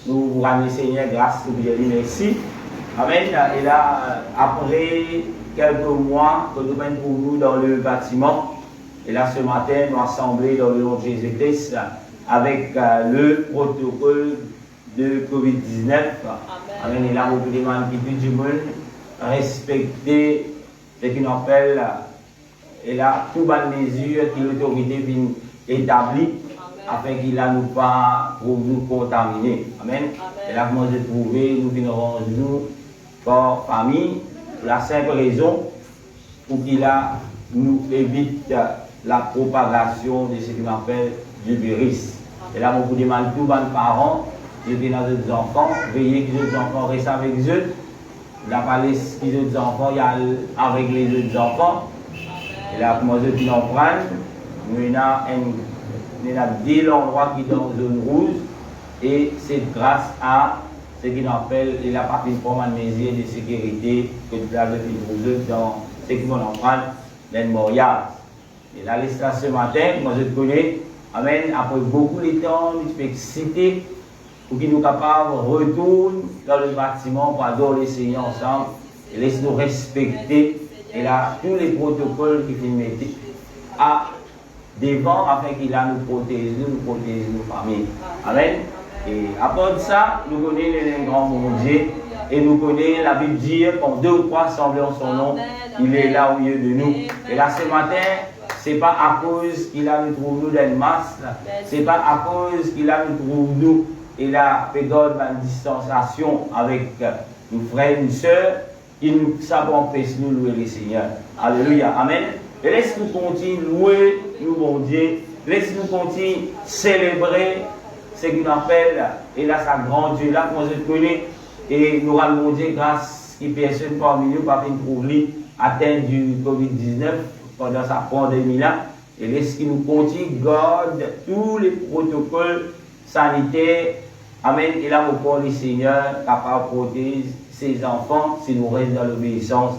Nous vous rendons Seigneur grâce, nous vous disons merci. Amen. Et là, après quelques mois que nous venons pour nous dans le bâtiment, et là ce matin, nous assemblés dans le nom de Jésus-Christ avec le protocole de Covid-19. Amen. Et là, vous pouvez demander que du monde respecter ce qu'on appelle, et là, toutes les mesures que l'autorité vient établir afin qu'il ne nous pas pour nous contaminer. Amen. Et là, comment je trouvé, nous venons nous pour famille, pour la simple raison pour qu'il nous évite la propagation de ce qu'on appelle du virus. Et là, on vous demande tous les parents, je dis dans les enfants, veillez que les enfants restent avec eux. La palisse que les enfants, il y a avec les autres enfants. Et là, comment je dis, on prend, nous avons il y a 10 endroits qui sont dans zone rouge et c'est grâce à ce qu'on appelle la partie de mesure de sécurité que nous avons fait dans ce qu'on appelle le mémorial. Et là, ce matin, moi je te connais, amen, après beaucoup de temps, je suis excité pour qu'ils nous capables de retourner dans le bâtiment pour adorer le Seigneur ensemble et laisser-nous respecter et là, tous les protocoles qui sont mis à devant afin qu'il a nous protéger nos familles. Amen. Et après ça, nous connaissons le grand mon Dieu et nous connaissons la Bible dit quand deux ou trois semblent en son nom, il est là au milieu de nous. Et là ce matin, ce n'est pas à cause qu'il a nous trouvé nous dans une masse, ce n'est pas à cause qu'il a nous trouvé nous et la période de distanciation avec nos frères et nos sœurs qui nous savons empêcher nous louer le Seigneur. Alléluia. Amen. Et laisse-nous continuer louer nous, mon Dieu. Laisse-nous continuer célébrer ce qu'on appelle, et là, sa grande Dieu, là, qu'on se connaît, et nous rendons Dieu grâce qui personne parmi nous, pas une trouver atteinte du Covid-19 pendant sa pandémie là. Et laisse-nous nous continue, garde tous les protocoles sanitaires. Amen. Et là, au corps du Seigneur, capable de protéger ses enfants si nous restons dans l'obéissance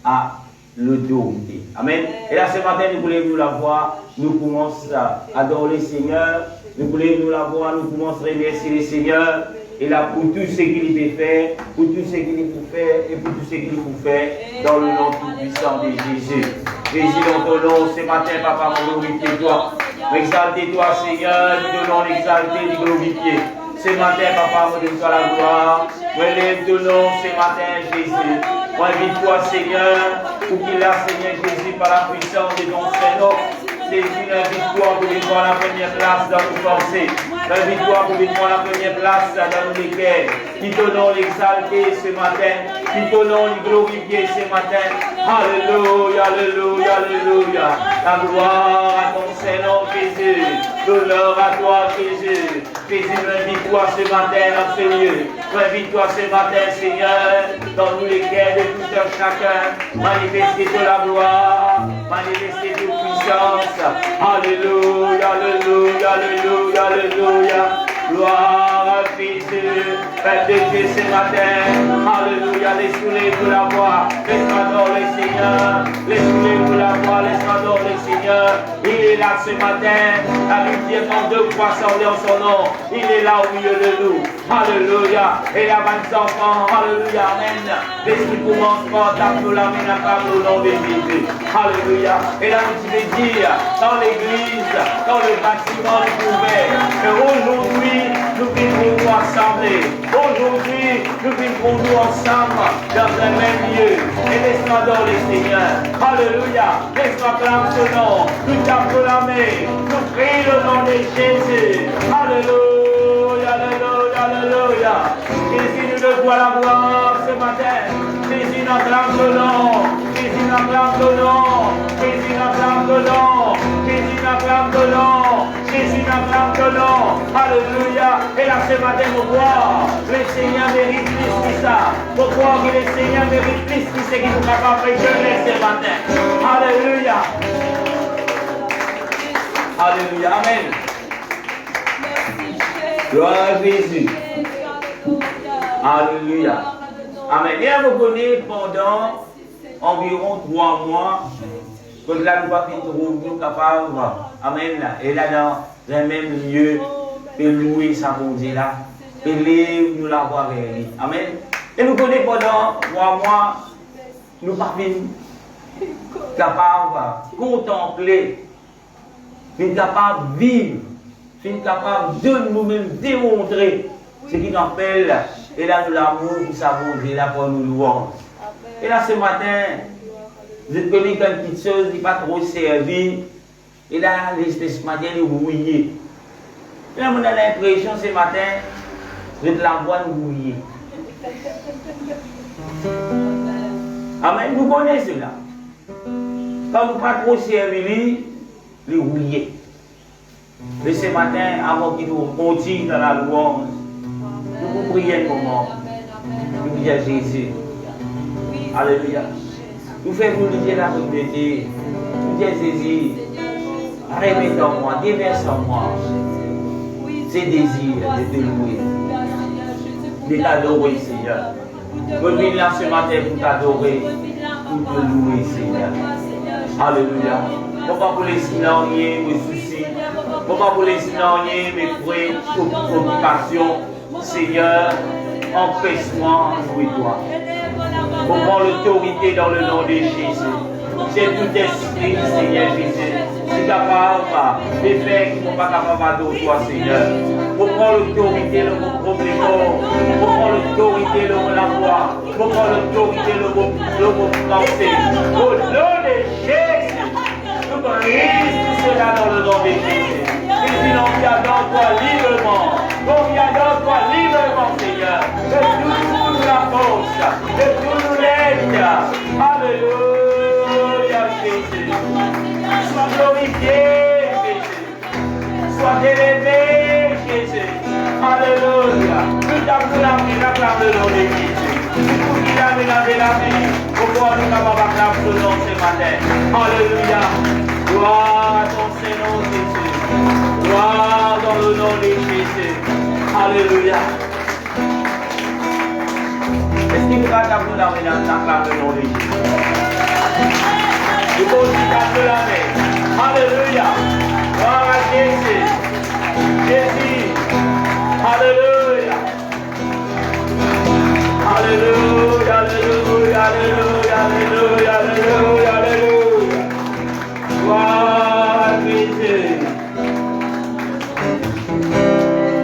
à l'autorité. Amen. Et là, ce matin, nous voulons nous la voir. Nous commençons à adorer le Seigneur. Nous voulons nous la voir. Nous commençons à remercier le Seigneur. Et là, pour tout ce qu'il peut faire, pour tout ce qu'il peut faire et pour tout ce qu'il peut faire dans le nom tout-puissant de Jésus. Jésus, dans ton nom, ce matin, Papa, nous glorifions toi. Exaltez-toi, Seigneur. Nous donnons l'exalté, nous glorifier. Ce matin, Papa, nous donnons la gloire. Relève ton nom ce matin, Jésus. Invite-toi, Seigneur, pour qu'il a, Seigneur Jésus, par la puissance de ton Seigneur. C'est une victoire pour lui prendre la première place dans nos pensées. Une victoire pour lui prendre la première place dans nos cœurs. Qui ton nom l'exalter ce matin. Qui ton nom le glorifier ce matin. Alléluia, alléluia, alléluia. La gloire à ton Seigneur Jésus. L'honneur à toi, Jésus. Jésus, invite-toi ce matin dans ce lieu. Invite-toi ce matin, Seigneur, dans tous les cœurs de tout un chacun. Manifester de la gloire. Manifester de puissance. Alléluia, alléluia, alléluia, alléluia. Gloire à Jésus, Père de Dieu ce matin. Alléluia, laisse-nous pour la voix. Laisse-moi adorer le Seigneur. Laisse-nous pour la voix. Laisse-moi adorer le Seigneur. Il est là ce matin. La Bible dit quand deux fois semblent en son nom. Il est là au milieu de nous. Alléluia. Et la bonne enfants. Alléluia. Amen. L'esprit commence par t'appeler la main à part au nom de Jésus. Alléluia. Et là, tu veux dire, dans l'église, dans le bâtiment ouvert. Et aujourd'hui, nous vivrons nous assembler. Aujourd'hui, nous vivrons nous ensemble dans un même lieu. Et laisse-moi adorer le Seigneur. Alléluia. Laisse-moi clamer ce nom. Nous t'acclamer. Nous prions le nom de Jésus. Alléluia, alléluia, alléluia. Jésus nous doit la gloire ce matin. Jésus nous acclame le nom. Jésus nous acclame le nom. Jésus nous acclame le nom. Jésus nous acclame le nom. Jésus nous acclame le nom. Alléluia. Et là ce matin, nous croyons, le Seigneur mérite plus que ça. Nous croyons que le Seigneur mérite plus que ce qu'il nous a capable de faire ce matin. Alléluia. Alléluia. Amen. Gloire à Jésus. Alléluia. Amen. Et à vous connaître pendant environ 3 mois, que là nous pas nous capables. Amen. Et là dans un même lieu, de louer sa bon Dieu là. élève nous l'avoir vers lui. Amen. Et nous connaissons pendant 3 mois, nous ne sommes pas capables de contempler, nous sommes capables de vivre, nous sommes capables de nous-mêmes démontrer ce qui nous appelle, et là nous l'amour pour sa bonté, là pour nous louange. Et là ce matin, vous êtes connu comme une petite chose, il n'est pas trop servi, et là l'espèce ce matin il est rouillé. Et là on a l'impression ce matin, vous êtes la voix rouillée. Amen, nous connaissons cela. Quand nous pas trop servi, les rouillés. Mais ce matin, avant qu'il nous continue dans la louange, nous vous prions un moment. Nous prions Jésus. Alléluia. Nous faisons nous la communauté. Nous disons Jésus, remettez en moi, déverse en moi ces désirs de te louer, de t'adorer, Seigneur. Je viens là ce matin pour t'adorer, pour te louer, Seigneur. Alléluia. Bon, pas pour les signaliers, mes soucis. Bon, pas pour les signaliers, mes préoccupations. Seigneur, empêche-moi de louer toi. On prend l'autorité dans le nom de Jésus. C'est tout esprit, Seigneur Jésus. Tu es capable de faire qui ne sont pas capables d'adorer toi, Seigneur. On prend l'autorité, le mot problème. On prend l'autorité, le mot la foi. On prend l'autorité, le mot pensée. Au nom de Jésus, nous brisons cela dans le nom de Jésus. Et sinon, il y a dans toi librement. Donc, il y a dans toi librement, Seigneur. Que tout nous la force. Que tout nous l'aide. Alléluia, Jésus. Sois glorifié, Jésus. Sois élevé, Jésus. Alléluia. Nous t'acclamons, acclame le nom de Jésus. Pour qu'il a lavé la vie. Pourquoi nous n'avons pas acclamé ce nom ce matin. Alléluia. Gloire à ton Seigneur Jésus. Gloire dans le nom de Jésus. Alléluia. Est-ce qu'il vous va t'acclamer le nom de Jésus? Nous continuons t'acclamer. Alléluia. Gloire à Jésus. Jésus. Alléluia. Alléluia, alléluia, alléluia, alléluia, alléluia, alléluia. Gloire à Jésus.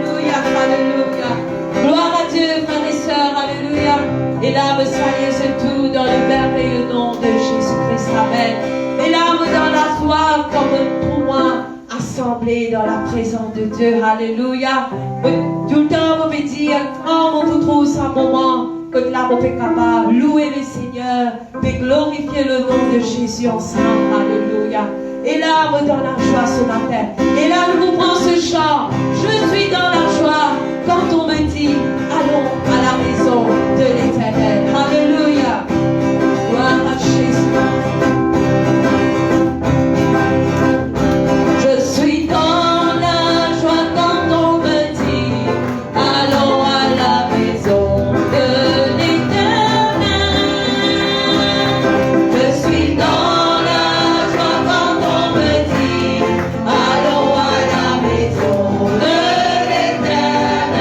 Alléluia, alléluia. Gloire à Dieu, frères et sœurs, alléluia. Et l'âme soyez tout dans le merveilleux nom de Jésus-Christ, amen. Et l'âme dans la joie comme pour moi, assemblée dans la présence de Dieu, alléluia. Tout le temps, vous me dire, quand on vous trouve ce moment, que l'âme est capable, louer le Seigneur, et glorifier le nom de Jésus ensemble, alléluia. Et l'âme dans la joie ce matin. Et là, nous prenons ce chant, je suis dans la joie, quand on me dit, allons à la maison de l'Éternel, alléluia. Gloire à Jésus. Je suis dans la joie quand on me dit, allons à la maison de l'Éternel. Je suis dans la joie quand on me dit, allons à la maison de l'Éternel.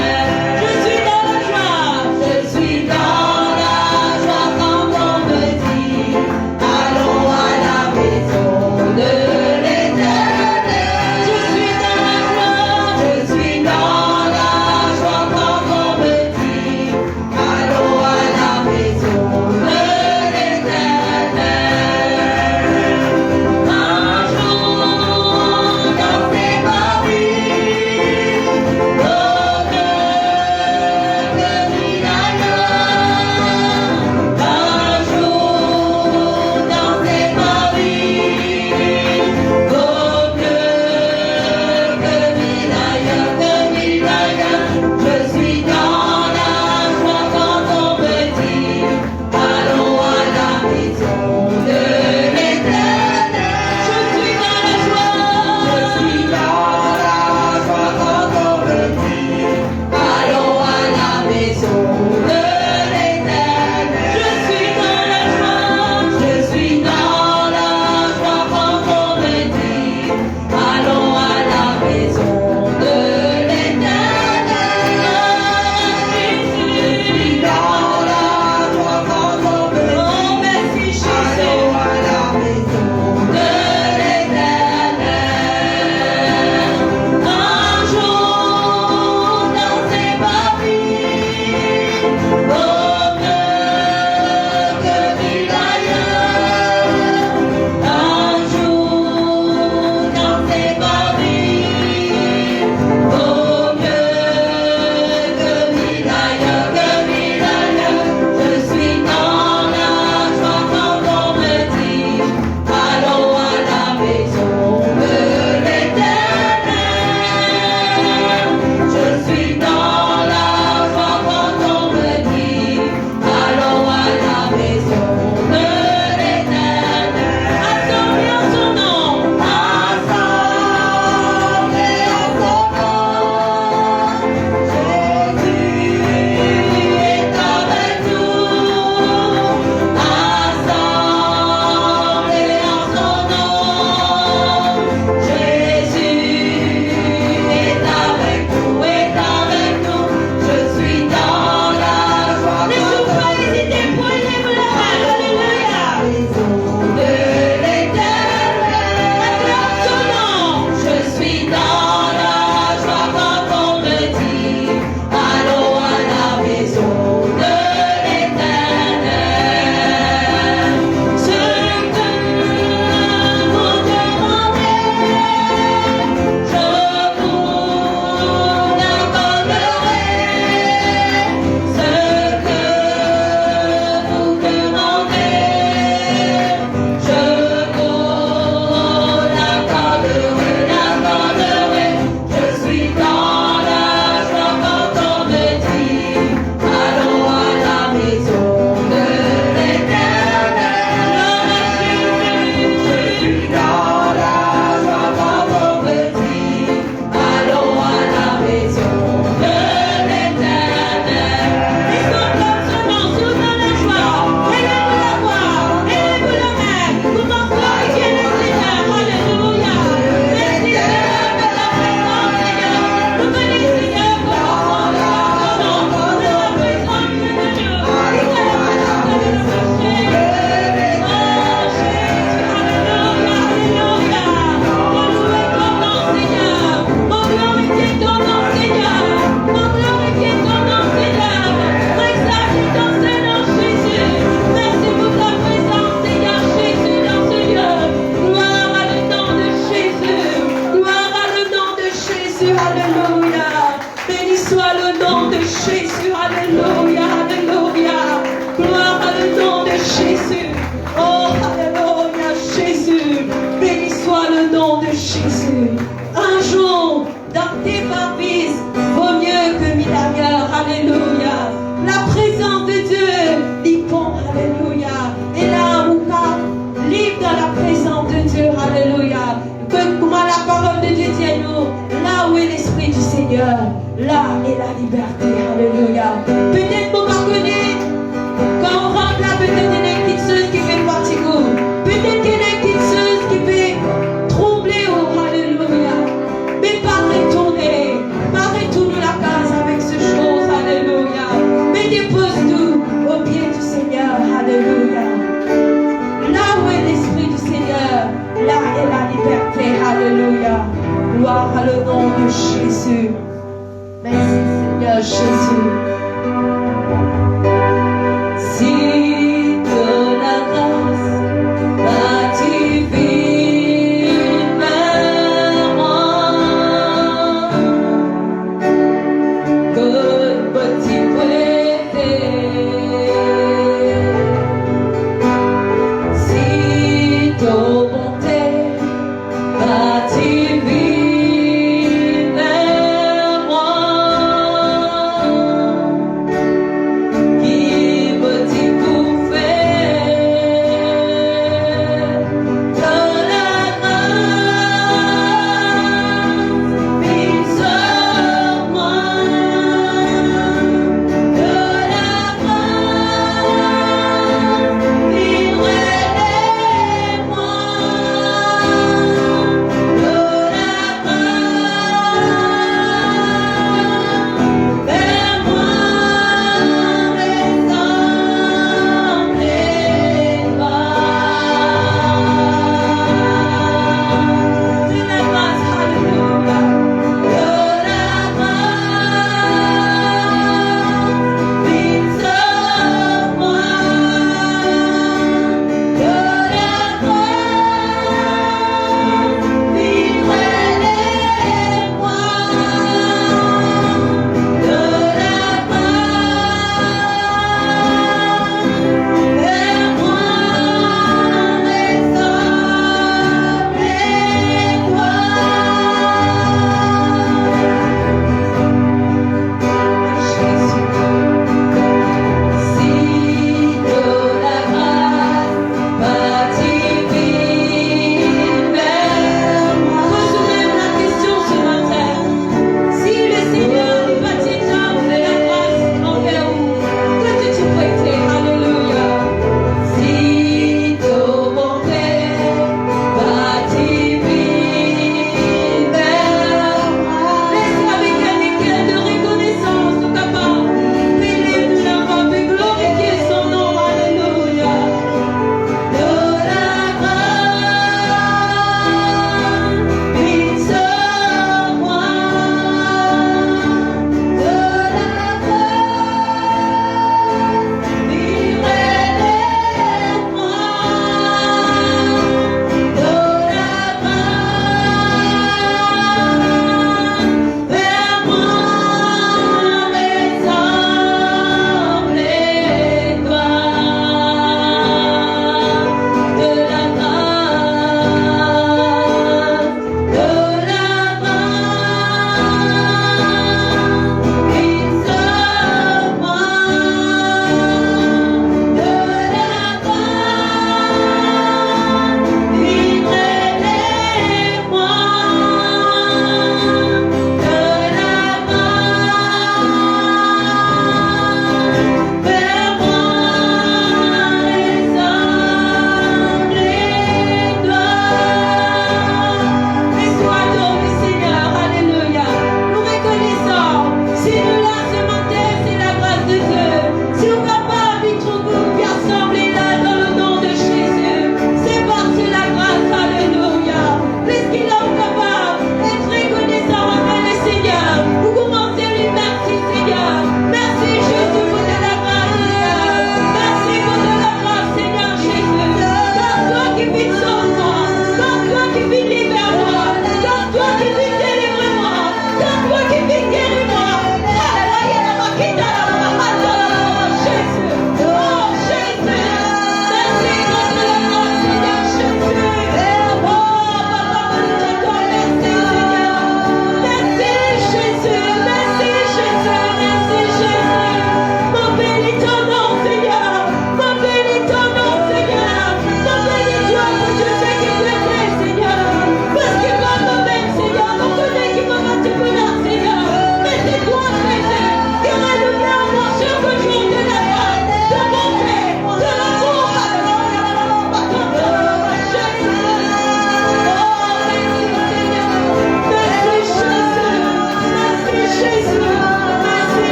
De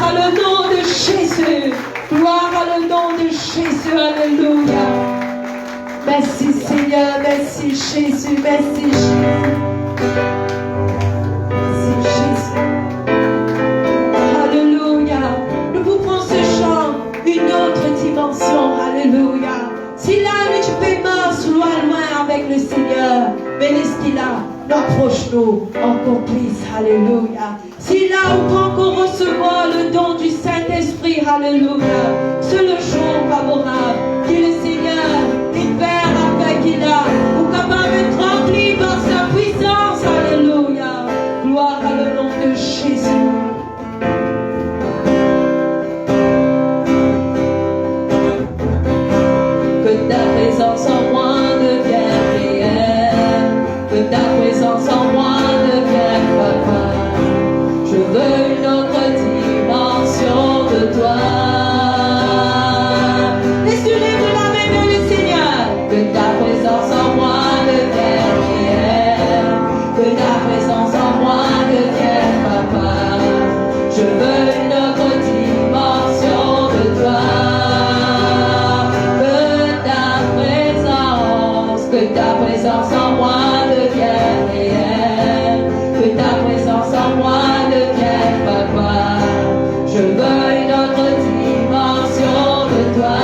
à le nom de Jésus. Gloire à le nom de Jésus. Alléluia. Merci Seigneur, merci Jésus, merci Jésus. Merci Jésus. Alléluia. Nous pouvons ce chant une autre dimension. Alléluia. Si là tu peux marcher loin avec le Seigneur, mais laisse-qu'il là, approche-nous encore plus. Alléluia. Si là on peut encore recevoir le don du Saint-Esprit, alléluia, c'est le jour favorable que le Seigneur libère afin qu'il a, ou capable d'être rempli par sa puissance, alléluia. Gloire à le nom de Jésus. Que ta présence en moi devienne réelle, que ta présence en moi devienne papa. Je veux une autre dimension de toi. Laisse-tu lever la main vers le Seigneur. Que ta présence en moi devienne réelle, que ta présence en moi devienne papa. Je veux une autre dimension de toi. Que ta présence en moi devienne réelle, que ta présence en moi devienne papa. Je veux une autre dimension de toi.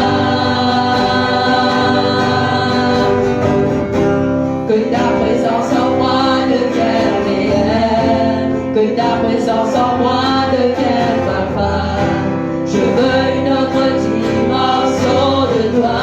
Que ta présence en moi devienne réelle, que ta présence en moi devienne papa. Je veux une autre dimension de toi.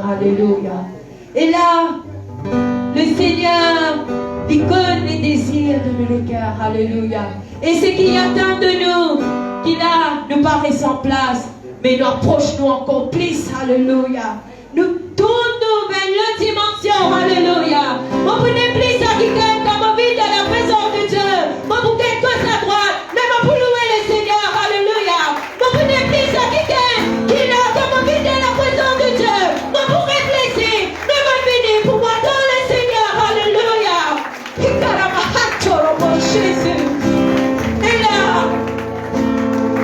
Alléluia. Et là, le Seigneur, il connaît les désirs de nos cœurs. Alléluia. Et ce qui attend de nous, qui là, nous paraissent en place, mais nous approche-nous encore plus. Alléluia. Nous tournons vers la dimension. Alléluia. On peut ne plus à qui gagne comme on vit dans la présence de Dieu. On peut être gauche à droite, mais on peut louer le Seigneur. Alléluia. On peut ne plus à qui gagne, qui là, comme on vit dans la présence de Dieu. On peut réfléchir, mais on venir pour moi dans le Seigneur. Alléluia. Jésus. Et là,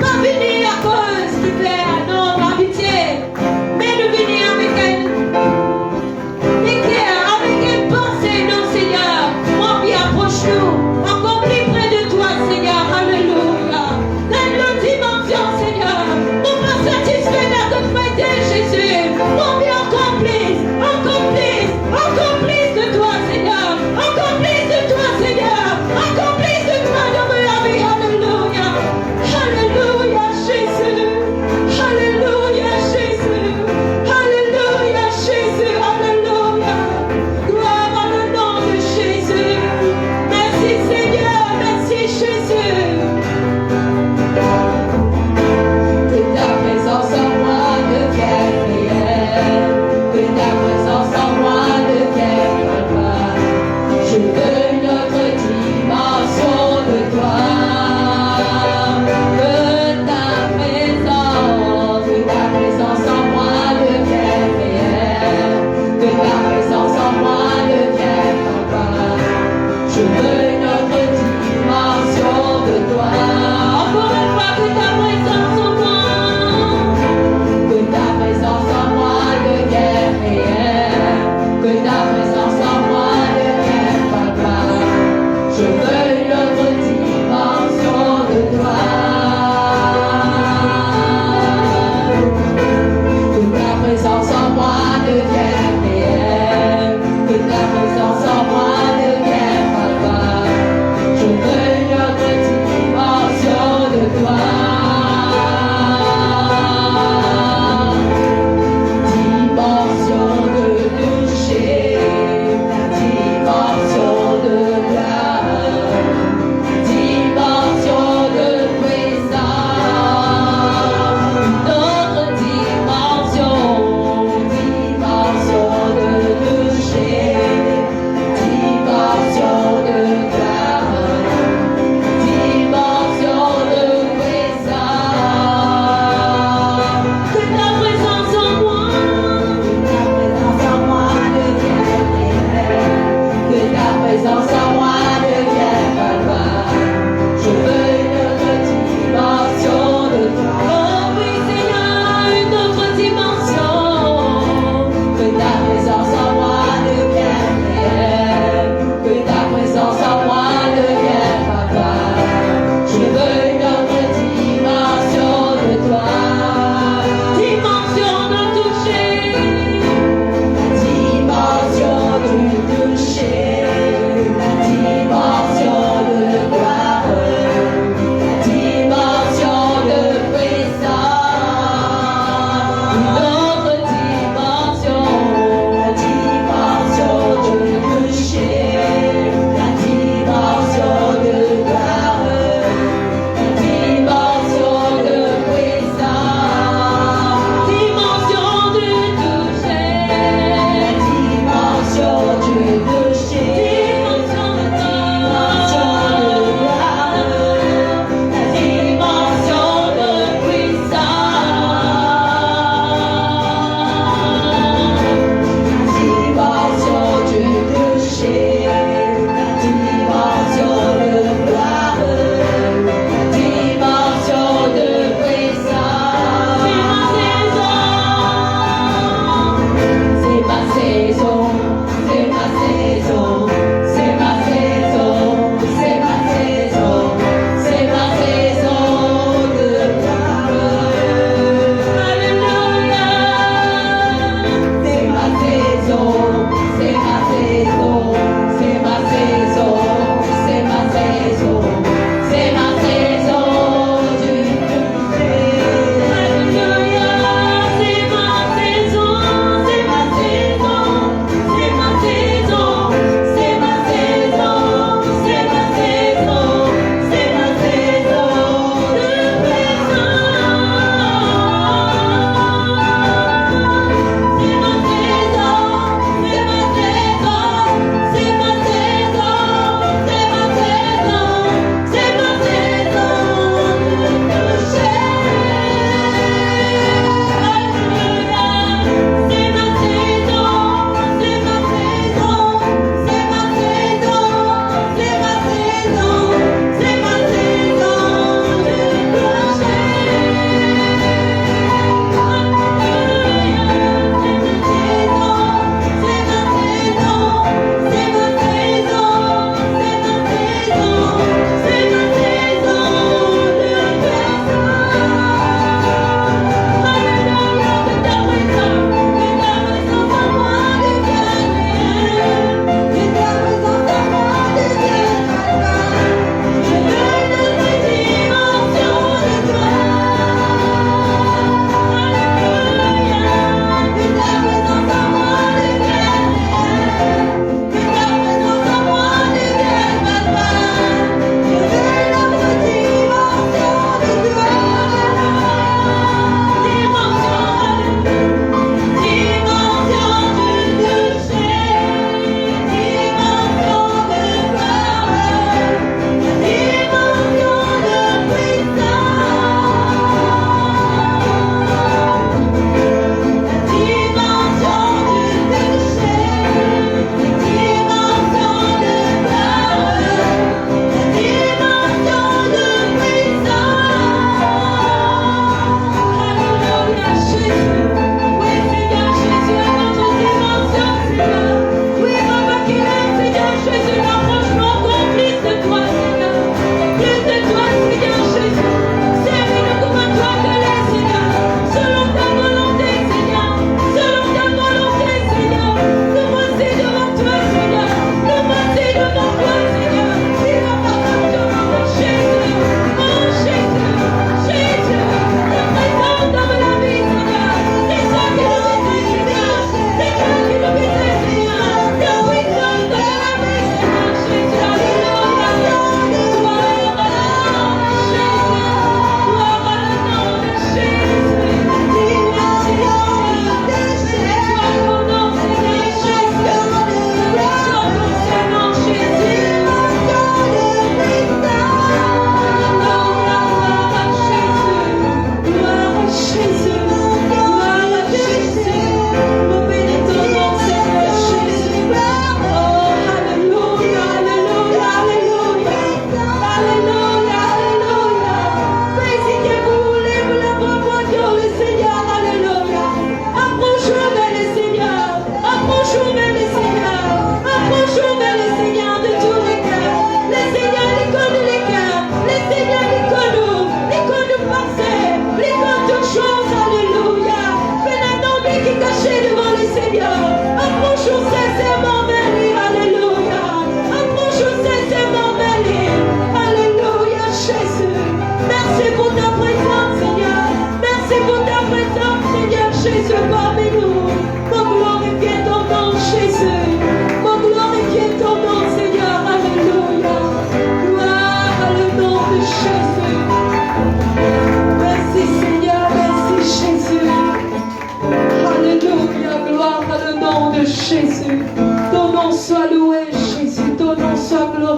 pas venir à cause du Père, non, ma pitié, mais nous venir avec une pensée, non Seigneur. Moi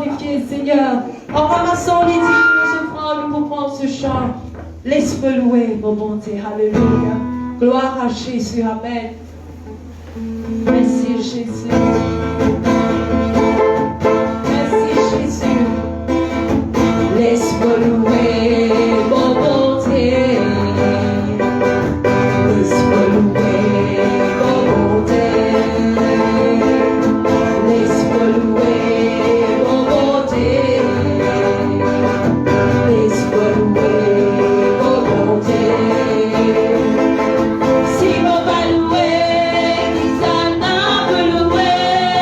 glorifier, Seigneur. En ramassant les dignes offrandes pour prendre ce chant. Laisse-moi louer vos bontés. Alléluia. Gloire à Jésus. Amen. Merci Jésus. Merci Jésus. Laisse-moi louer vos bontés. Laisse-moi louer vos bontés. Laisse-moi louer vos bontés. Laisse-moi louer vos bontés. Si on va louer, qui s'en a peut louer.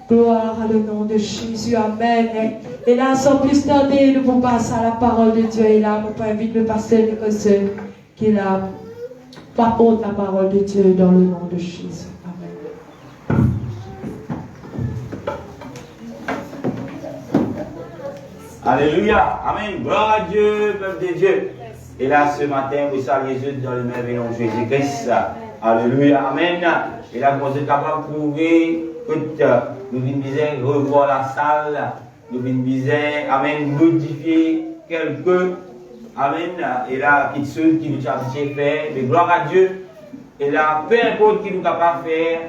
Gloire à le nom de Jésus. Amen. Et là, sans plus tarder, nous pouvons passer à la parole de Dieu. Et là, nous invite le pasteur Nicholson qui est là. Par contre, la parole de Dieu dans le nom de Jésus. Amen. Alléluia. Amen. Gloire à Dieu, peuple de Dieu. Et là, ce matin, vous saluez Jésus dans le merveilleux nom de Jésus-Christ. Alléluia. Amen. Et là, vous êtes capable de prouver que nous venons revoir la salle. Nous venons, amen, modifier quelques. Amen. Et là, qui ceux qui nous ont fait. Mais gloire à Dieu. Et là, peu importe qui nous capable de faire,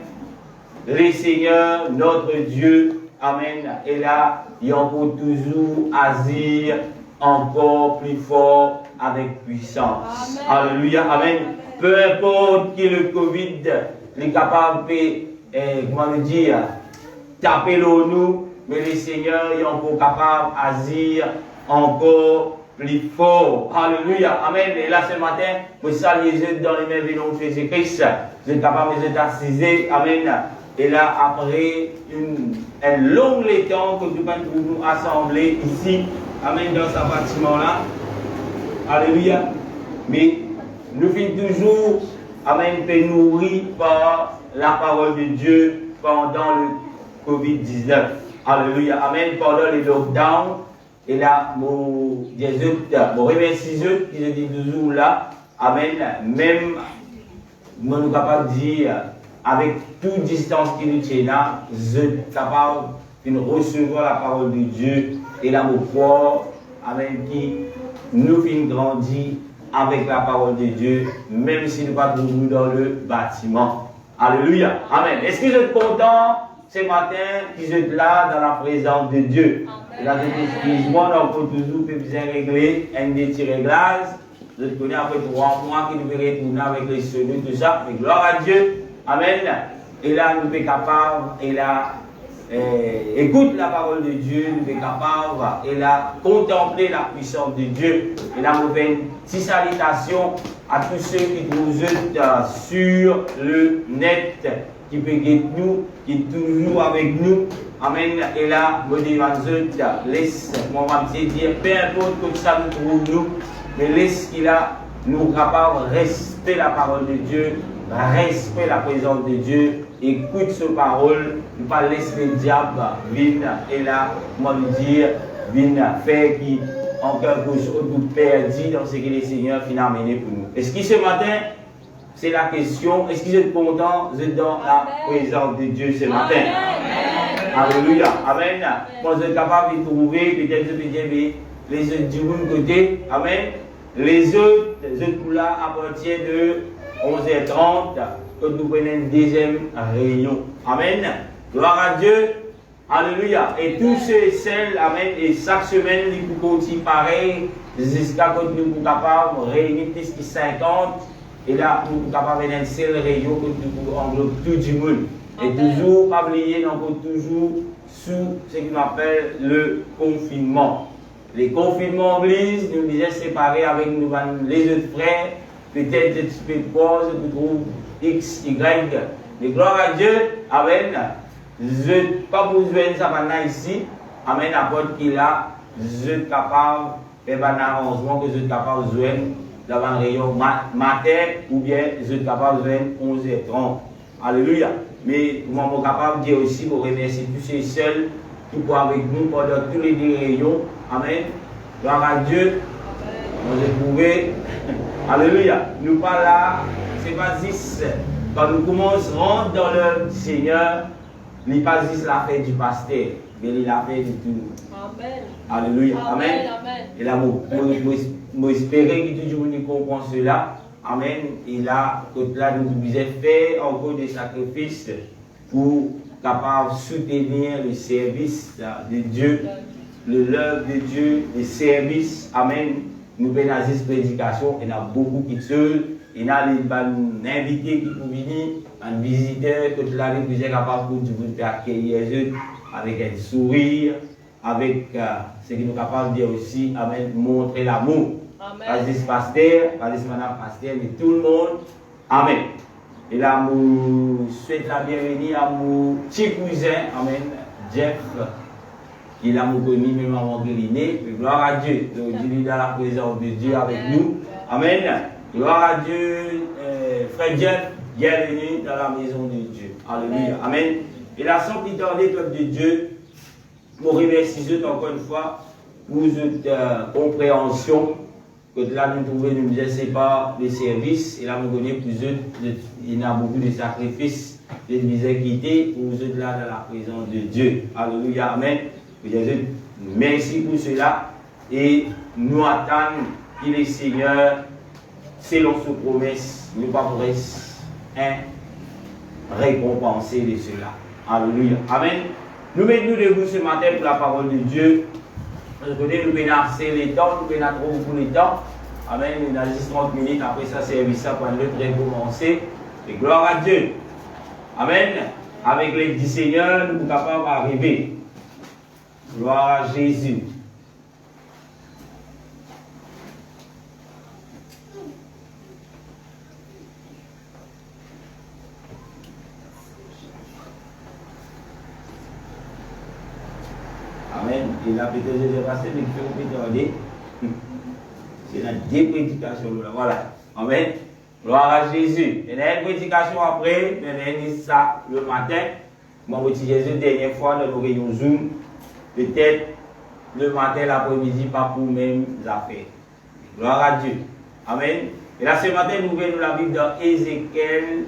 le Seigneur, notre Dieu, amen. Et là, il peut toujours agir encore plus fort avec puissance. Amen. Alléluia. Amen. Peu importe qui le Covid est capable de, comment dire, taper l'eau nous, mais le Seigneur est encore capable d'agir encore plus fort. Alléluia. Amen. Et là, ce matin, vous saluez Jésus dans les merveilleux noms de Jésus-Christ. Vous êtes capable de vous assiser. Amen. Et là, après un long temps que nous nous assembler ici, amen, dans ce bâtiment-là. Alléluia. Mais nous finissons toujours, amen, être nourris par la parole de Dieu pendant le Covid-19. Alléluia. Amen. Pendant les lockdowns. Et là, je remercie ceux qui se disent toujours là. Amen. Même, nous sommes capables de dire, avec toute distance qui nous tient là, je suis capable de recevoir la parole de Dieu et l'amour fort, amen, qui nous fait grandir avec la parole de Dieu, même si nous ne sommes pas toujours dans le bâtiment. Alléluia. Amen. Est-ce que vous êtes content ce matin que vous êtes là dans la présence de Dieu? Et là, excuse-moi, on peut toujours bien régler un des petits réglages. Je connais après 3 mois qui nous verrons retourner avec les cellules, tout ça. Mais gloire à Dieu. Amen. Et là, nous sommes capables, et là, écoute la parole de Dieu, nous sommes capables, et là, contempler la puissance de Dieu. Et là, nous faisons une petite salutation à tous ceux qui nous êtes sur le net, qui peuvent être nous, qui est toujours avec nous. Amen. Et là, je dis laisse-moi dire, peu importe que ça nous trouve nous, mais laisse qu'il a nous capables de respecter la parole de Dieu, respecter la présence de Dieu, écoute ce parole, ne pas laisser le diable venir et là, moi me dire, venir faire qui en quelque chose nous perdu dans ce que le Seigneur a amené pour nous. Est-ce que ce matin, c'est la question, est-ce que vous êtes content, vous êtes dans la présence de Dieu ce matin? Alléluia. Amen. Moi, je suis capable de trouver, peut-être je peux dire, les autres du bon côté. Amen. Les autres là appartiennent de 11h30 que nous prenons une deuxième réunion. Amen. Gloire à Dieu. Alléluia. Et tous ceux et celles, amen. Et chaque semaine, nous pouvons continuer pareil jusqu'à ce que nous sommes capables de réunir plus que 50. Et là, nous sommes capables de faire une seule réunion que nous pouvons englober tout du monde. Et toujours, pas oublier, nous toujours sous ce qu'on appelle le confinement. Les confinements obligent, nous nous séparer avec nous, les autres frères, peut-être un petit peu de pause, nous trouvons X, Y. Mais gloire à Dieu, amen. Je n'ai pas besoin de ça maintenant ici, amen, à porte qu'il a, je suis capable de faire un arrangement que je suis capable de joindre dans un rayon matin ou bien je suis capable de joindre 11h30. Alléluia. Mais moi, je suis capable de dire aussi, pour remercier tous ceux seuls qui sont avec nous pendant tous les 2 réunions. Amen. Gloire à Dieu. Nous avons trouvé. Alléluia. Nous pas là, c'est pas juste. Quand nous commencerons dans le Seigneur, il n'est pas juste la fête du pasteur, mais il la fête de tout. Amen. Alléluia. Amen. Amen. Et là, je espère que tout le monde comprend cela. Amen. Et là, là nous devons faire encore des sacrifices pour capable soutenir le service de Dieu, l'œuvre de Dieu, le service. Amen. Nous venons à cette prédication, il y a beaucoup qui sont, il y a des invités qui peuvent venir, un visiteur, que là vous êtes capable de vous accueillir avec un sourire, avec ce qui nous est capable de dire aussi, amen, montrer l'amour. Pas juste pasteur, pas juste madame pasteur, mais tout le monde. Amen. Et là, je souhaite la bienvenue à mon petit cousin, amen, Jeff, qui l'a connu même avant qu'il est né. Gloire à Dieu. Donc, il est dans la présence de Dieu avec nous. Amen. Gloire à Dieu. Frère Jeff, bienvenue dans la maison de Dieu. Alléluia. Amen. Et la sortie dans les peuples de Dieu, pour remercier encore une fois pour votre compréhension. Que là, nous trouvons, nous ne sais pas les services. Et là, nous connaissons plusieurs. Il y a beaucoup de sacrifices, de miséricorde pour vous êtes là dans la présence de Dieu. Alléluia. Amen. Merci pour cela. Et nous attendons que le Seigneur, selon ses promesses, nous pas récompenser de cela. Alléluia. Amen. Nous mettons debout ce matin pour la parole de Dieu. Nous venons les temps, nous venons trop beaucoup les temps. Amen. Nous avons juste 30 minutes après ça, service ça pour nous recommencer. Et gloire à Dieu. Amen. Avec l'aide du Seigneur, nous sommes capables d'arriver. Gloire à Jésus. Amen. Et là, peut-être je vais passer, mais il faut regarder. C'est la déprédication. Voilà. Amen. Gloire à Jésus. Il y a une prédication après, mais il y a ça le matin. Moi, je suis Jésus, dernière fois, dans nos réunions Zoom. Peut-être le matin, l'après-midi, pas pour même affaires. Gloire à Dieu. Amen. Et là, ce matin, nous venons la Bible dans Ézéchiel,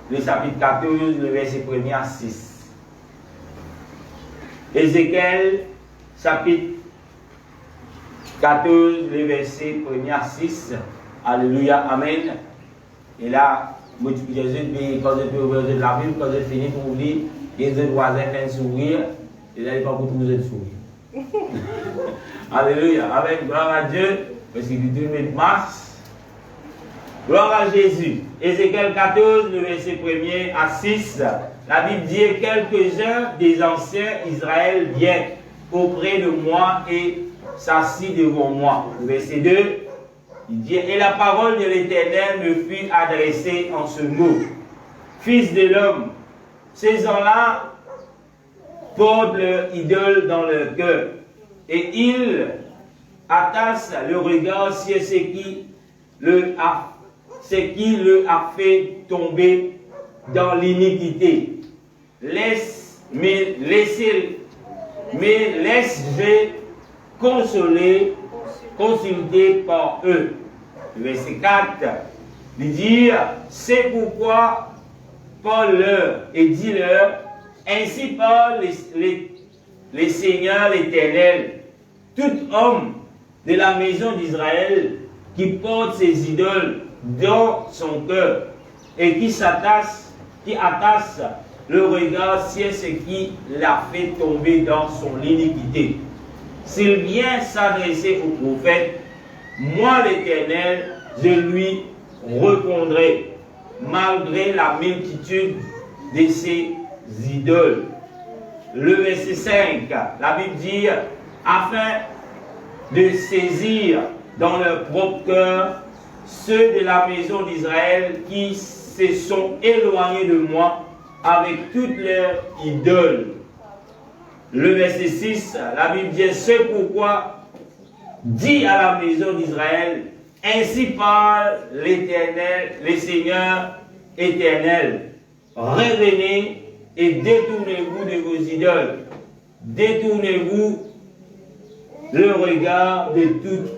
le chapitre 14, le verset 1er à 6. Ézéchiel, chapitre 14, le verset 1er à 6. Alléluia. Amen. Et là, Jésus, quand je peux ouvrir la Bible, quand je finis pour lire, les deux voisins font sourire. Et là, il n'est pas pour tous les sourire. Alléluia. Amen. Gloire à Dieu. Parce qu'il dit de mars. Gloire à Jésus. Ézéchiel 14, le verset 1er à 6. La Bible dit, quelques-uns des anciens Israël viennent auprès de moi et s'assit devant moi. Le verset 2, il dit, et la parole de l'Éternel me fut adressée en ce mot. Fils de l'homme, ces gens-là portent leur idole dans leur cœur et ils attachent le regard sur ce qui le a fait tomber dans l'iniquité. Laisse-je consulter par eux. Verset 4, il dit, c'est pourquoi Paul leur et dit-leur, ainsi parle les Seigneurs l'Éternel, tout homme de la maison d'Israël qui porte ses idoles dans son cœur et qui attache le regard sur ce qui l'a fait tomber dans son iniquité. S'il vient s'adresser au prophète, moi l'Éternel, je lui répondrai, malgré la multitude de ses idoles. Le verset 5, la Bible dit, afin de saisir dans leur propre cœur ceux de la maison d'Israël qui se sont éloignés de moi avec toutes leurs idoles. Le verset 6, la Bible dit, c'est pourquoi dit à la maison d'Israël, ainsi parle l'Éternel, le Seigneur éternel, revenez et détournez-vous de vos idoles, détournez-vous le regard de toutes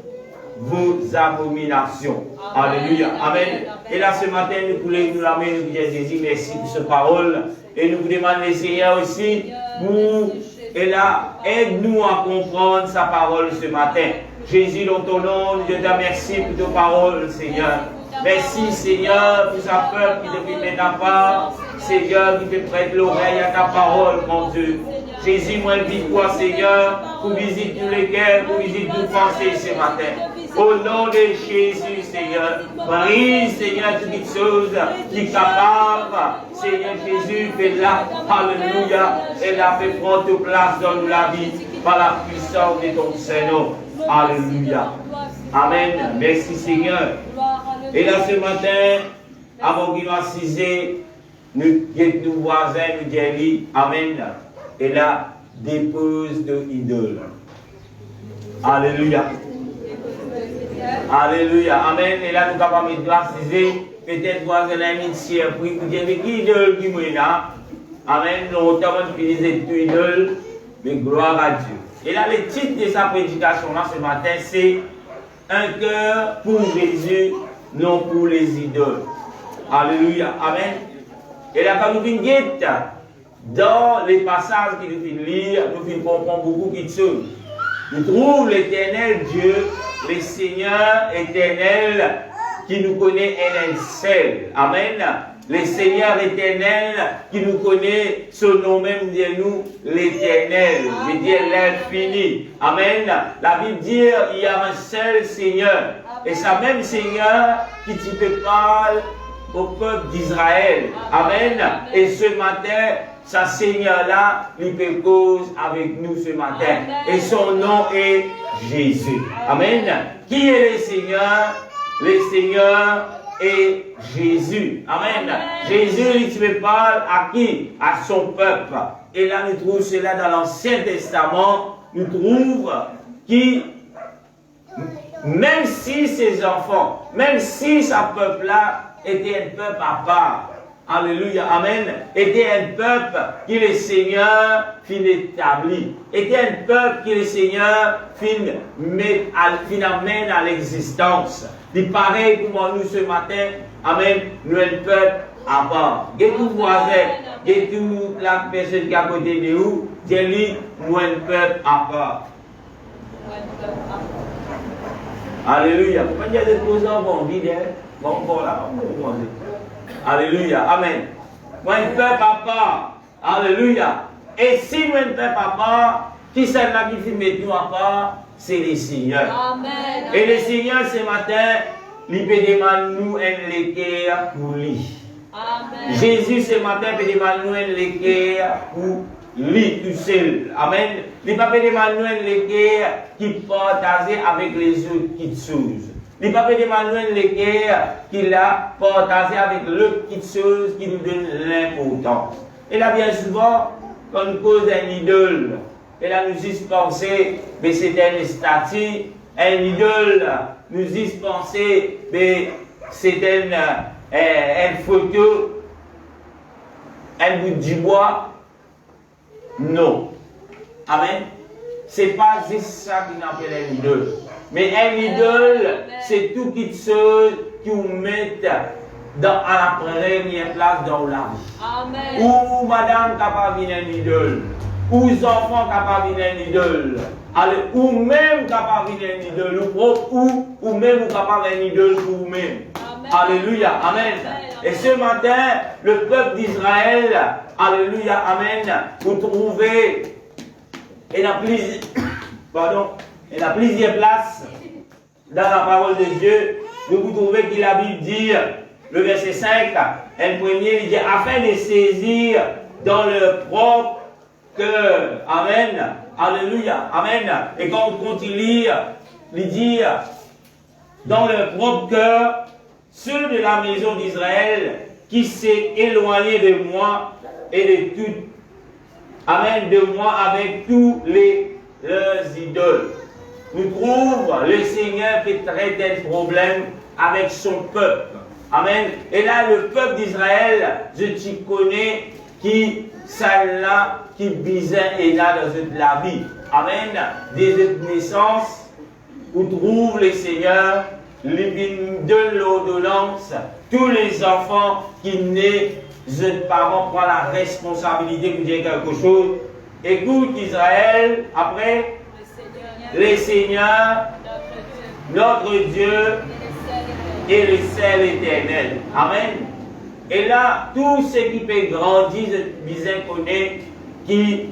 vos abominations. Alléluia. Amen. Et là, ce matin, nous voulons nous l'amener, nous disons Jésus, merci pour cette parole. Et nous vous demandons, le Seigneur aussi, pour, et là, aide-nous à comprendre sa parole ce matin. Jésus, dans ton nom, je te remercie pour ta parole, Seigneur. Merci, Seigneur, pour sa peur qui te fait mettre à part. Seigneur, qui te prête l'oreille à ta parole, mon Dieu. Jésus, moi, invite-toi, Seigneur, pour visiter tous les cœurs, pour visiter nos pensées ce matin. Au nom de Jésus, Seigneur, brise, Seigneur, toutes les choses qui sont capables. Seigneur Jésus, fais-la, alléluia, et la fait prendre toute place dans la vie par la puissance de ton Saint-Nom. Alléluia. Amen. Merci, Seigneur. Et là, ce matin, avant qu'il nous assise, nous voisins, nous disons, Amen. et la dépose de idole. Alléluia. Alléluia. Amen. Et là, nous sommes capables de préciser, peut-être vous avez un métier, puis vous dites, qui idole qui est là? Amen. Nous avons utilisé toute idole, mais gloire à Dieu. Et là, le titre de sa prédication là ce matin, c'est un cœur pour Jésus, non pour les idoles. Alléluia. Amen. Et là, quand nous venons dans les passages que nous venons lire, nous venons comprendre beaucoup de choses. Nous trouvons l'éternel Dieu, le Seigneur éternel, qui nous connaît un seul. Amen. Le Seigneur éternel, qui nous connaît, son nom même dit nous, l'éternel, veut dire l'infini. Amen. La Bible dit, il y a un seul Seigneur. Et c'est même Seigneur qui te parle au peuple d'Israël. Amen. Et ce matin, ce Seigneur-là, il peut cause avec nous ce matin. Et son nom est Jésus. Amen. Qui est le Seigneur? Le Seigneur est Jésus. Amen. Jésus, il te parle à qui? À son peuple. Et là, nous trouvons cela dans l'Ancien Testament. Nous trouvons qui, même si ses enfants, même si ce peuple-là était un peuple à part, alléluia, amen, était un peuple qui le Seigneur fin établi, était un peuple qui le Seigneur fin amène à l'existence. C'est pareil pour nous ce matin, amen, nous un peuple à part. Et tout voisin, et toute la personne qui est à côté de nous, dis-lui, nous un peuple à part. Alléluia. Quand il y a des choses en bon, bon, là, alléluia. Amen. Moi, un peuple à part. Alléluia. Et si nous un peuple à part, qui c'est là qui fait mettre nous à part? C'est le Seigneur. Amen. Et le Seigneur, ce matin, il peut demander nous un l'équerre pour lui. Amen. Jésus, ce matin, peut demander nous un l'équerre pour lui tout seul. Amen. Il ne peut pas demander nous un l'équerre qui partage avec les autres petites choses. Il ne peut pas demander un l'équerre qu'il a partagé avec l'autre petite chose qui nous donne l'importance. Et là, bien souvent, quand on cause un idole, et là, nous y penser, mais c'est une statue, un idole, nous y penser, mais c'est une photo, un bout du bois. Non. Amen. Ce n'est pas juste ça qu'on appelle un idole. Mais un idole, c'est tout quelque chose qui vous met à la première place dans la vie. Amen. Ou madame capable d'un idole. Ou les enfants capables d'un idole, ou même capables d'un idole, ou même capable d'un idole pour vous-même. Alléluia, amen. Et ce matin, le peuple d'Israël, alléluia, amen, vous trouvez, il y a plusieurs places dans la parole de Dieu, vous trouvez qu'il a Bible dit, le verset 5, un premier, il dit, afin de saisir dans leur propre cœur. Amen. Alléluia. Amen. Et quand on continue, il dit, dans leur propre cœur, ceux de la maison d'Israël qui s'est éloigné de moi et de tout, amen, de moi avec tous leurs idoles. Nous trouvons le Seigneur qui traite un problème avec son peuple. Amen. Et là, le peuple d'Israël, je t'y connais, qui celle-là qui bisait et là dans la vie. Amen. Des naissances où trouve le Seigneur, il donne l'ordonnance, tous les enfants qui naissent, les parents prennent la responsabilité de dire quelque chose. Écoute Israël, après, le Seigneur, notre Dieu, et le ciel éternel. Amen. Et là, tout ce qui peut grandir, bien connaît, qui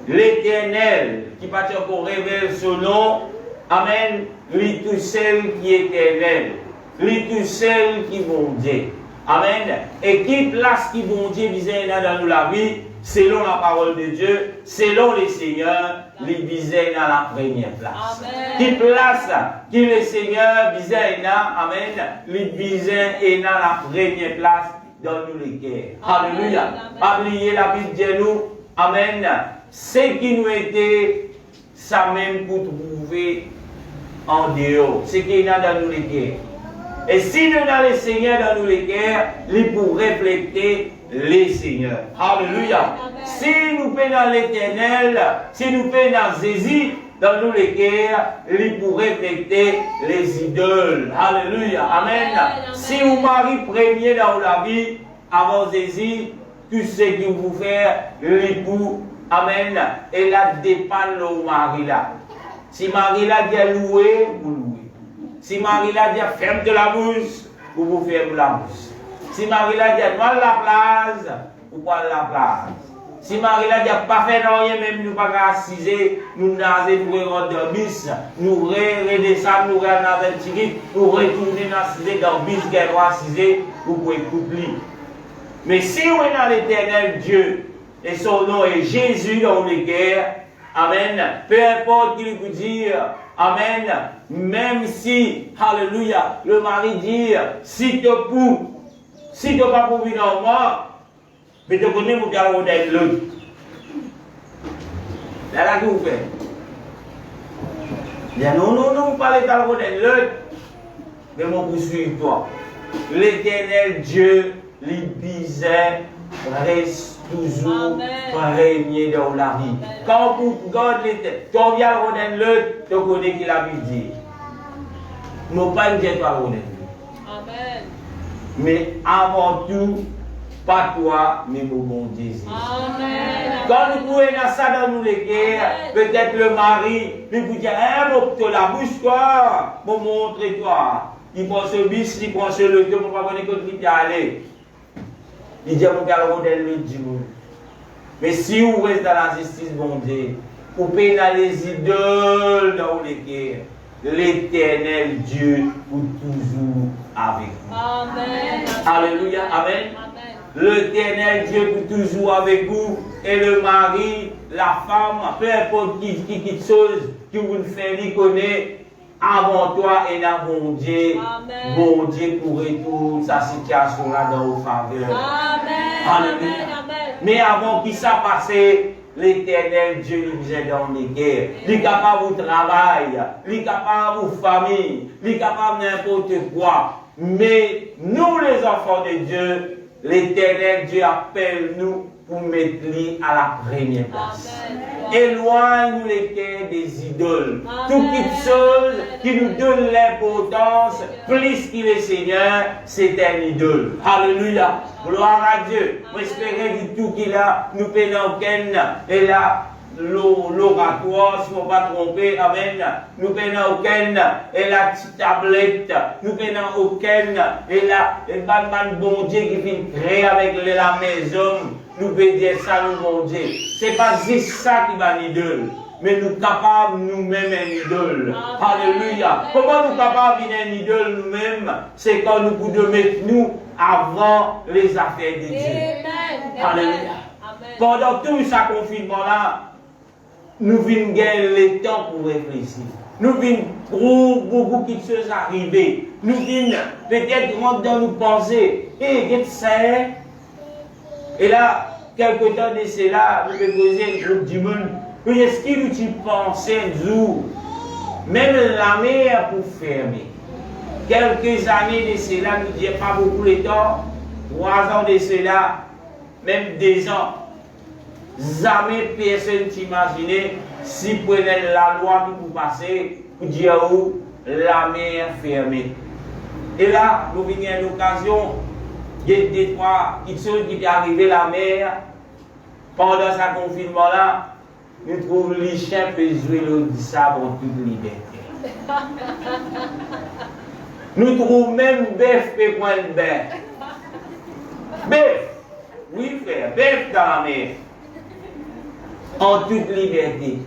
l'éternel, qui peut encore révéler son nom, amen, lui tout seul qui est éternel, lui tout seul qui bon Dieu. Amen. Et qui place qui bon Dieu, bien dans la vie, selon la parole de Dieu, selon le Seigneur, lui bisait dans la première place. Amen. Qui place, qui le Seigneur bisait dans, amen, lui bisait dans la première place dans nous les cœurs. Alléluia. Oubliez la Bible de nous, amen, ce qui nous était, ça même pour trouver en dehors, ce qui est dans nous les guerres. Et si nous avons les seigneurs dans nous les guerres, ils pourraient refléter les seigneurs. Alléluia. Si nous payons dans l'éternel, si nous payons dans Jésus, dans nous les guerres, ils pourraient refléter les idoles. Alléluia. Amen. Si vous mariez premier dans la vie, avant Jésus, tout ce qui vous fait l'époux, amen, et là dépend de mari là. Si Marie là dit louer, vous louez. Si Marie là dit ferme de la bouche, vous fermez la bouche. Si Marie là dit noie la place, vous prenez la place. Si Marie là dit pas faire rien, même nous pas assiser, nous naser, nous rentrer dans bis, nous redescendre, nous rentrer dans un ticket, nous retourner dans le bis, qu'elle va assiser, vous pouvez couper. Mais si on est dans l'éternel Dieu, et son nom est Jésus dans les guerres, amen, peu importe qu'il vous dise, amen, même si, alléluia, le mari dit, si tu n'as pas pour venir en moi, mais tu connais mon garçon d'être l'autre. Là, que vous faites? Il dit, non, pas les garçons d'être l'autre, mais mon poursuivre toi. L'éternel Dieu, les bisais, reste toujours régner dans la vie. Quand vous regardez l'éternel, quand vient le rodin l'autre, tu connais qu'il a dit. Mon pas ne dit pas le rodin. Amen. Mais avant tout, pas toi, mais mon bon Dieu. Amen. Quand nous pouvons dans ça dans nous les guerres, peut-être le mari, il vous dit, mon petit la bouche toi, mon montre-toi. Il prend ce bis, il prend ce leute, mon pas connaître que il y aller. Il dit, mon père, on est le Dieu. Mais si vous restez dans la justice, bon Dieu, vous payez dans les idoles dans les guerres, l'éternel Dieu pour toujours avec vous. Amen. Alléluia. Amen. L'éternel Dieu pour toujours avec vous. Et le mari, la femme, peu importe qui chose qui vous fait, il connaît. Avant toi et dans mon Dieu, amen. Bon Dieu pourrait toute sa situation là dans vos faveurs. Amen. Amen. Mais avant qu'il ça passe, l'éternel Dieu lui disait dans les guerres. Il est capable de travail, il est capable de famille, il est capable de n'importe quoi. Mais nous les enfants de Dieu, l'éternel Dieu appelle nous pour mettre lui à la première place. Amen. Éloigne les cœurs des idoles. Toutes les choses qui nous donnent l'importance, plus qu'il est Seigneur, c'est un idole. Alléluia. Gloire à Dieu. J'espère du tout qu'il a, nous payons aucun, et là, l'oratoire, si on ne va pas tromper, amen. Nous payons aucun, et la petite tablette, nous payons aucun, et là, le bon Dieu qui vient créer avec la maison. Nous pouvons dire ça, nous, mon Dieu. Ce n'est pas juste ça qui va l'idole, mais nous sommes capables nous-mêmes un idole. Alléluia. Comment nous sommes capables d'un idole nous-mêmes? C'est quand nous pouvons mettre nous avant les affaires de Dieu. Alléluia. Pendant tout ce confinement-là, nous venons gagner le temps pour réfléchir. Nous venons trouver beaucoup de choses arriver. Nous venons peut-être rentrer dans nos pensées. Et qu'est-ce que c'est? Et là, quelque temps de cela, nous pouvons poser le groupe du monde. Est-ce qu'il tu pensais un jour, même la mer pour fermer? Quelques années de cela, nous ne disons pas beaucoup de temps, 3 ans de cela, même 2 ans. Jamais personne t'imaginait si prenait la loi pour passer, pour dire où la mer fermée. Et là, nous venons à l'occasion. Il y a des 3 choses qui sont arrivées la mer. Pendant ce confinement-là, nous trouvons les chiens peuvent jouer le sable en toute liberté. Nous trouvons même bœuf peut prendre le bain. Bœuf, oui frère, bœuf dans la mer. En toute liberté.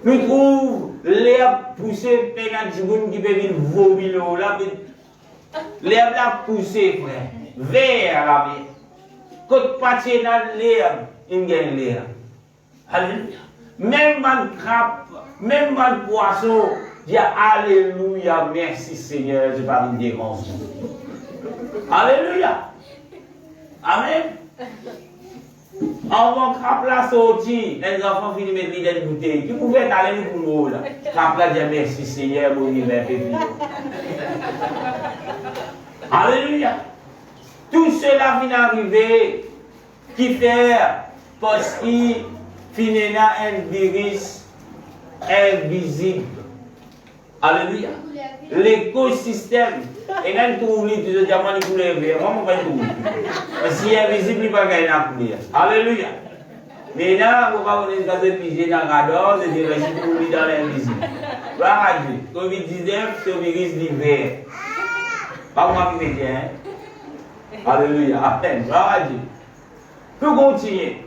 Nous trouvons l'herbe poussée, pénal qui peut venir vomir l'eau. L'herbe l'a poussée, frère. Vers la mer. Quand partir dans l'herbe, il gagne l'herbe. Alléluia. Même un crabe, même un poisson, dit Alléluia, merci Seigneur, je ne vais pas me déranger. Alléluia. Amen. Avant que la sortie, les enfants finissent de mettre des bouteilles. Qui pouvait aller nous pour nous là? Après, dire merci Seigneur, mon hiver pépiton. Alléluia. Tout cela vient arriver qui fait parce qu'il finit là un virus invisible. Alléluia. L'écosystème. Et là, tout oublie, tu te diamants, il coulait vert. Moi, je ne tout oublie. Parce qu'il est invisible, il ne va pas gagner la couleur. Alléluia. Mais là, vous va vous avez pigé dans le radar, c'est des récits pour oublier dans l'invisible. Gloire à Dieu. Covid-19, c'est un virus d'hiver. Pas moi qui me dis, hein. Alléluia. Amen. Gloire à Dieu. Pour continuer.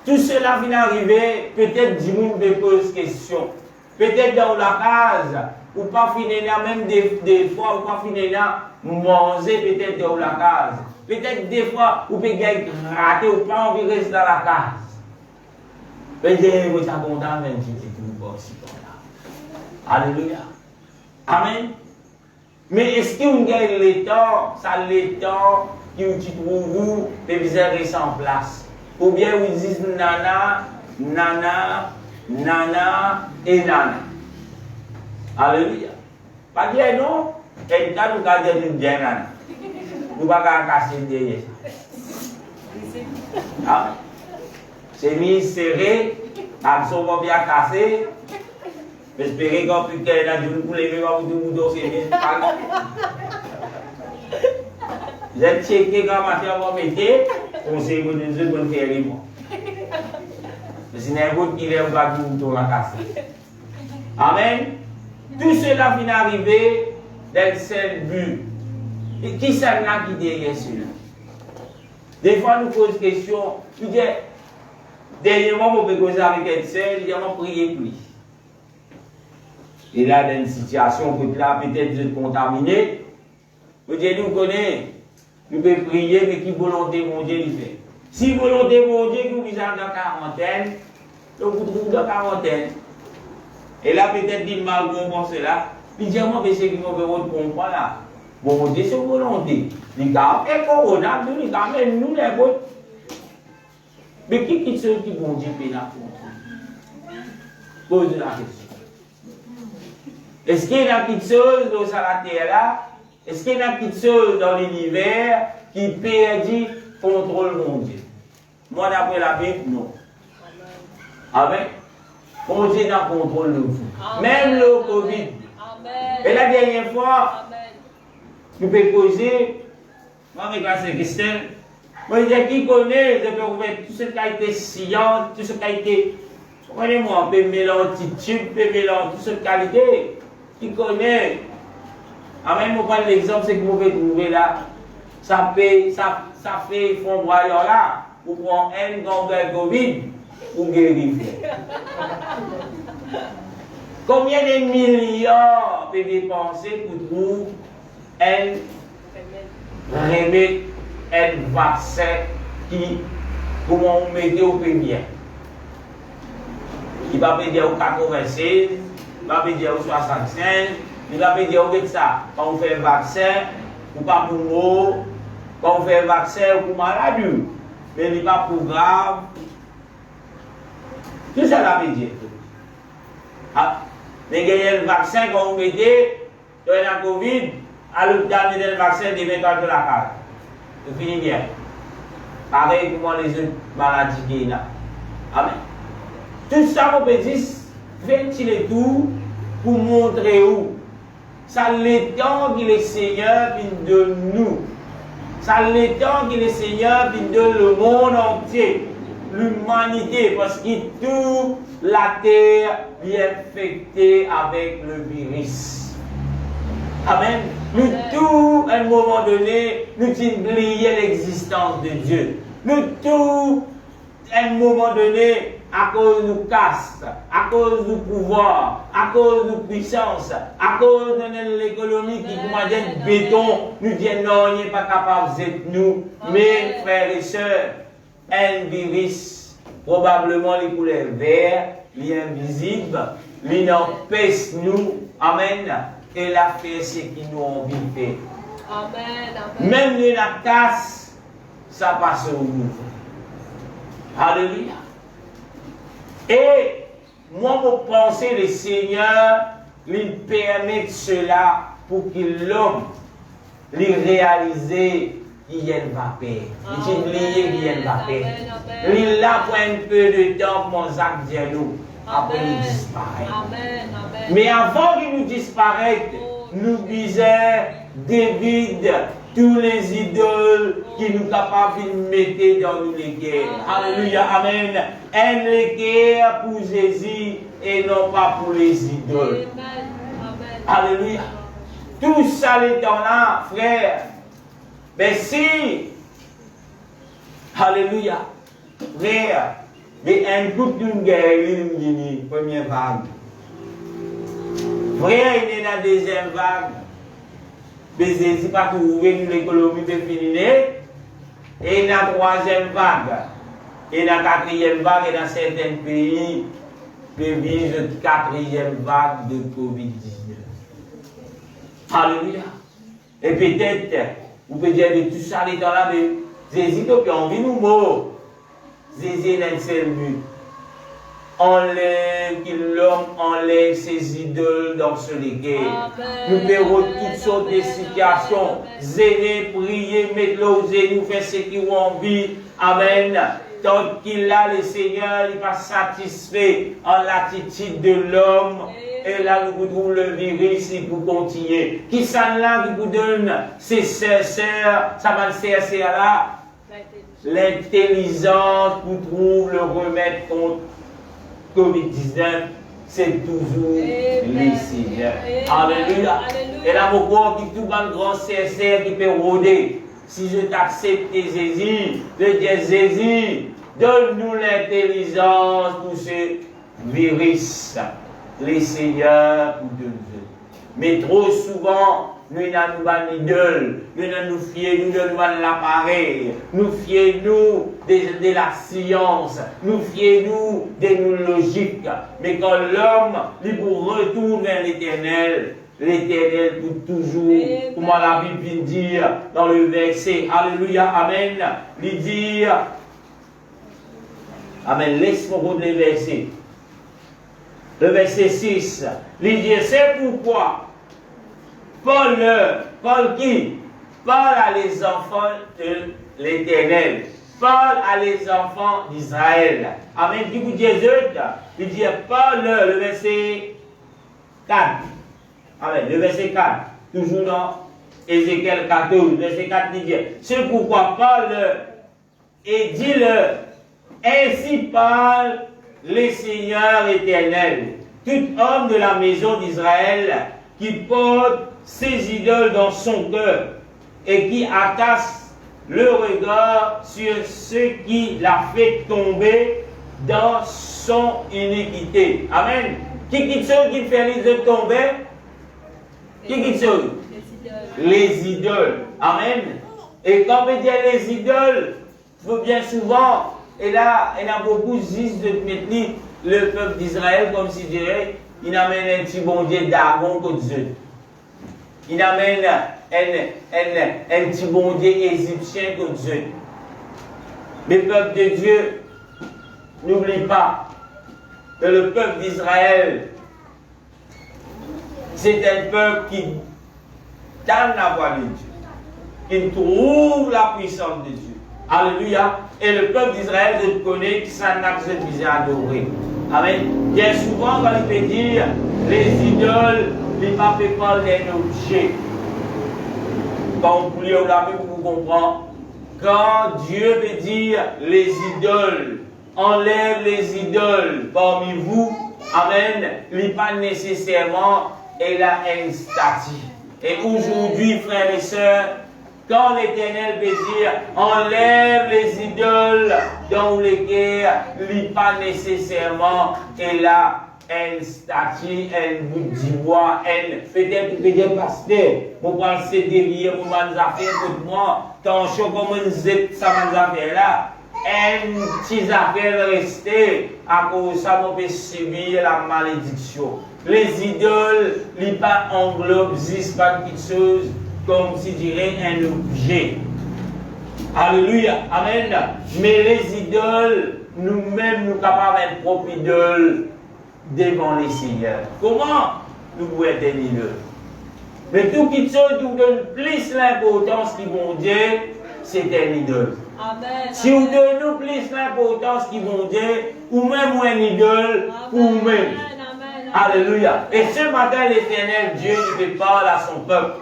Tout cela vient arriver, peut-être 10 000 me posent question. Peut-être dans la case, ou pas finir là, même des fois, ou pas finir là, manger peut-être dans la case. Peut-être des fois, ou peut être raté, ou pas envie de rester dans la case. Peut-être vous êtes content, même si c'est tout bon, si là. Alléluia. Amen. Mais est-ce que vous gagnez le temps, ça le temps, qui vous dit vous, vous rester en place? Ou bien vous dites nana, nana, nana et nana. Alléluia. Pas dire non, et quand nous avons dit bien nana. Nous ne pouvons pas casser derrière ça. C'est mis serré, absent va bien casser. J'espère qu'on peut qu'elle a dû nous lever pour nous donner. J'ai checké quand matière va mettre, on s'est dit que nous allons faire les mots. Mais si n'importe qui lève pas tout le monde casser. Amen. Tout cela vient arriver d'un seul but. Et qui ça n'a qui derrière cela? Des fois, nous posons des questions. Tu dis, dernièrement, on peut causer avec un seul, il y a un prier plus. Et là, dans une situation où là, peut-être vous êtes contaminé, vous dites, nous connaissons, nous pouvons prier, mais qui volonté mon Dieu il fait? Si volonté mon Dieu, vous êtes dans la quarantaine, donc vous trouvez dans la quarantaine. Et là, peut-être, dit mal, vous pensez là, il dit, moi, c'est qui m'ont comprendre là. Bon Dieu, c'est volonté. Les gars, et corona, nous, les gars, même nous, les autres. Mais qui sont qui bon Dieu peut la contre? Pose la question. Est-ce qu'il y a une petite chose dans la terre là? Est-ce qu'il y a une petite chose dans l'univers qui perdit contrôle mon Dieu? Moi, d'après la Bible, non. Amen. Mon Dieu n'a contrôle de vous. Même le Covid. Amen. Et la dernière fois, nous pouvons poser, moi avec la Christelle, moi je dis qui connaît, je peux vous mettre tout ce qui a été science, tout ce qui a été, prenez-moi, on peut mélanger tube, on peut mélanger toute cette qualité, qui connaît. Amen, moi prendre l'exemple, c'est que vous pouvez trouver là, ça fait, fond broyeur là, pour prendre un grand Covid, pour guérir. Combien de milliards peut dépenser pour trouver un remède, un vaccin qui, comment on met au bien? Il va payer au 96, il va payer au 65, il va payer au ça. Quand on fait un vaccin, ou pas pour mot, quand on fait un vaccin, ou pour maladie, mais il n'est pas pour grave. Tout ça va payer. Ah, mais il y a le vaccin quand on met dans la Covid, à l'hôpital, il y a le vaccin des 20 ans de la case. C'est fini bien. Pareil comme les autres maladies qui sont là. Amen. Tout ça, on peut dire, ventiler tout pour montrer où. Ça l'étend qu'il est Seigneur de nous. Ça l'étend qu'il est Seigneur de le monde entier. L'humanité, parce que toute la terre est infectée avec le virus. Amen. Nous, tout, à un moment donné, nous oublions l'existence de Dieu. Nous, tout, à un moment donné, à cause de nos castes, à cause du pouvoir, à cause de puissance, à cause de l'économie qui commence d'être béton, nous disons non, il n'est pas capable d'être nous. Mais, frères et sœurs, un virus, probablement les couleurs vertes, les invisibles, les n'empêche nous, amen, et la faire ce qui nous ont envie de faire. Amen, amen. Même les la casse, ça passe au bout. Alléluia. Et moi, pour penser le Seigneur, il permet cela pour que l'homme lui réalise qu'il y a une paix. Il dit qu'il y a une paix. Il a pour un peu de temps pour Jacques Diallo. Après, il disparaît. Mais avant qu'il nous disparaisse, nous disons David, tous les idoles qui nous capables de mettre dans nos guerres. Alléluia, amen. Un les guerres pour Jésus et non pas pour les idoles. Alléluia. Tout ça, les temps-là, frère. Mais si, alléluia, frère, mais un coup d'une guerre, première vague. Frère, il est dans la deuxième vague. Mais c'est pas tout ouvrir l'économie de finir. Et dans la troisième vague. Et dans la quatrième vague, et dans certains pays, ils vivent la quatrième vague de Covid-19. Alléluia. Et peut-être, vous pouvez dire de tout ça, les temps là, mais Jésus, puis on vit nous morts. Jésus n'a un seul but. Enlève l'homme, enlève ses idoles dans ce guerre. Nous verrons toutes sortes de situations. Zéler, prier, mettre l'osé, nous faire ce qui ont envie. Amen. Tant qu'il a le Seigneur, il n'est pas satisfait en l'attitude de l'homme. Et là, nous trouvons le virus pour continuer. Qui s'en là, qui vous donne ses sœurs, ça va le CRC là. L'intelligence pour trouver le remède contre Covid-19, c'est toujours les Seigneurs. Alléluia. Et là, pourquoi qui tout le grand CRC qui peut rôder. Si je t'accepte Jésus, je dis Jésus, donne-nous l'intelligence pour ce virus. Les seigneurs ou de Dieu. Mais trop souvent, nous n'avons pas d'idole, nous nous fions de l'appareil, nous fions de la science, nous fions de nos logiques. Mais quand l'homme retourne vers l'Éternel, l'Éternel peut toujours, comme la Bible dit dans le verset, Alléluia, Amen, il dit, Amen, laisse-moi regarder les versets. Le verset 6, il dit, c'est pourquoi Paul qui parle à les enfants de l'Éternel, parle à les enfants d'Israël. Amen. Qui vous dit il dit Paul, le verset 4. Amen. Le verset 4, toujours dans Ézéchiel 14, verset 4, il dit, c'est pourquoi Paul et dit-le, ainsi parle le Seigneur éternel, tout homme de la maison d'Israël qui porte ses idoles dans son cœur et qui attache le regard sur ce qui l'a fait tomber dans son iniquité. Amen. Qui quitte ceux qui fait les idoles tomber? Qui quitte ceux? Les idoles. Amen. Et quand on dit les idoles, bien souvent, et là, il y a beaucoup juste de mettre le peuple d'Israël comme si dirait, il amène un petit bon Dieu d'Agon contre Dieu. Il amène un petit bon Dieu égyptien contre Dieu. Mais le peuple de Dieu, n'oublie pas que le peuple d'Israël, c'est un peuple qui tend la voix de Dieu, qui trouve la puissance de Dieu. Alléluia. Et le peuple d'Israël reconnaît que ça n'a que besoin d'adorer. Amen. Bien souvent, quand il peut dire les idoles, il ne fait pas d'un objet. Quand vous lisez la Bible, vous comprenez. Quand Dieu veut dire les idoles, enlève les idoles parmi vous, amen, il n'est pas nécessairement elle a un statut. Et aujourd'hui, frères et sœurs, quand l'Éternel veut dire enlève les idoles dans lesquelles il n'est pas nécessairement elle a un statut, un bout d'ivoire, peut-être que des pasteurs, pour penser derrière, pour nous affaires contre moi, tant que comme on zip ça nous affaires là, un petit affaire resté, à cause de ça, on peut subir la malédiction. Les idoles, ils ne pas englobent juste pas quelque chose, comme si dirait un objet. Alléluia, amen. Mais les idoles, nous-mêmes nous capables d'être propres idoles devant les seigneurs. Comment nous pouvons être un idole? Mais tout qui se nous donne plus l'importance qui bon Dieu, c'est un idole. Amen. Si vous donnez nous plus l'importance qui bon Dieu, ou même un idole pour vous-même. Alléluia. Et ce matin, l'Éternel Dieu nous parle à son peuple.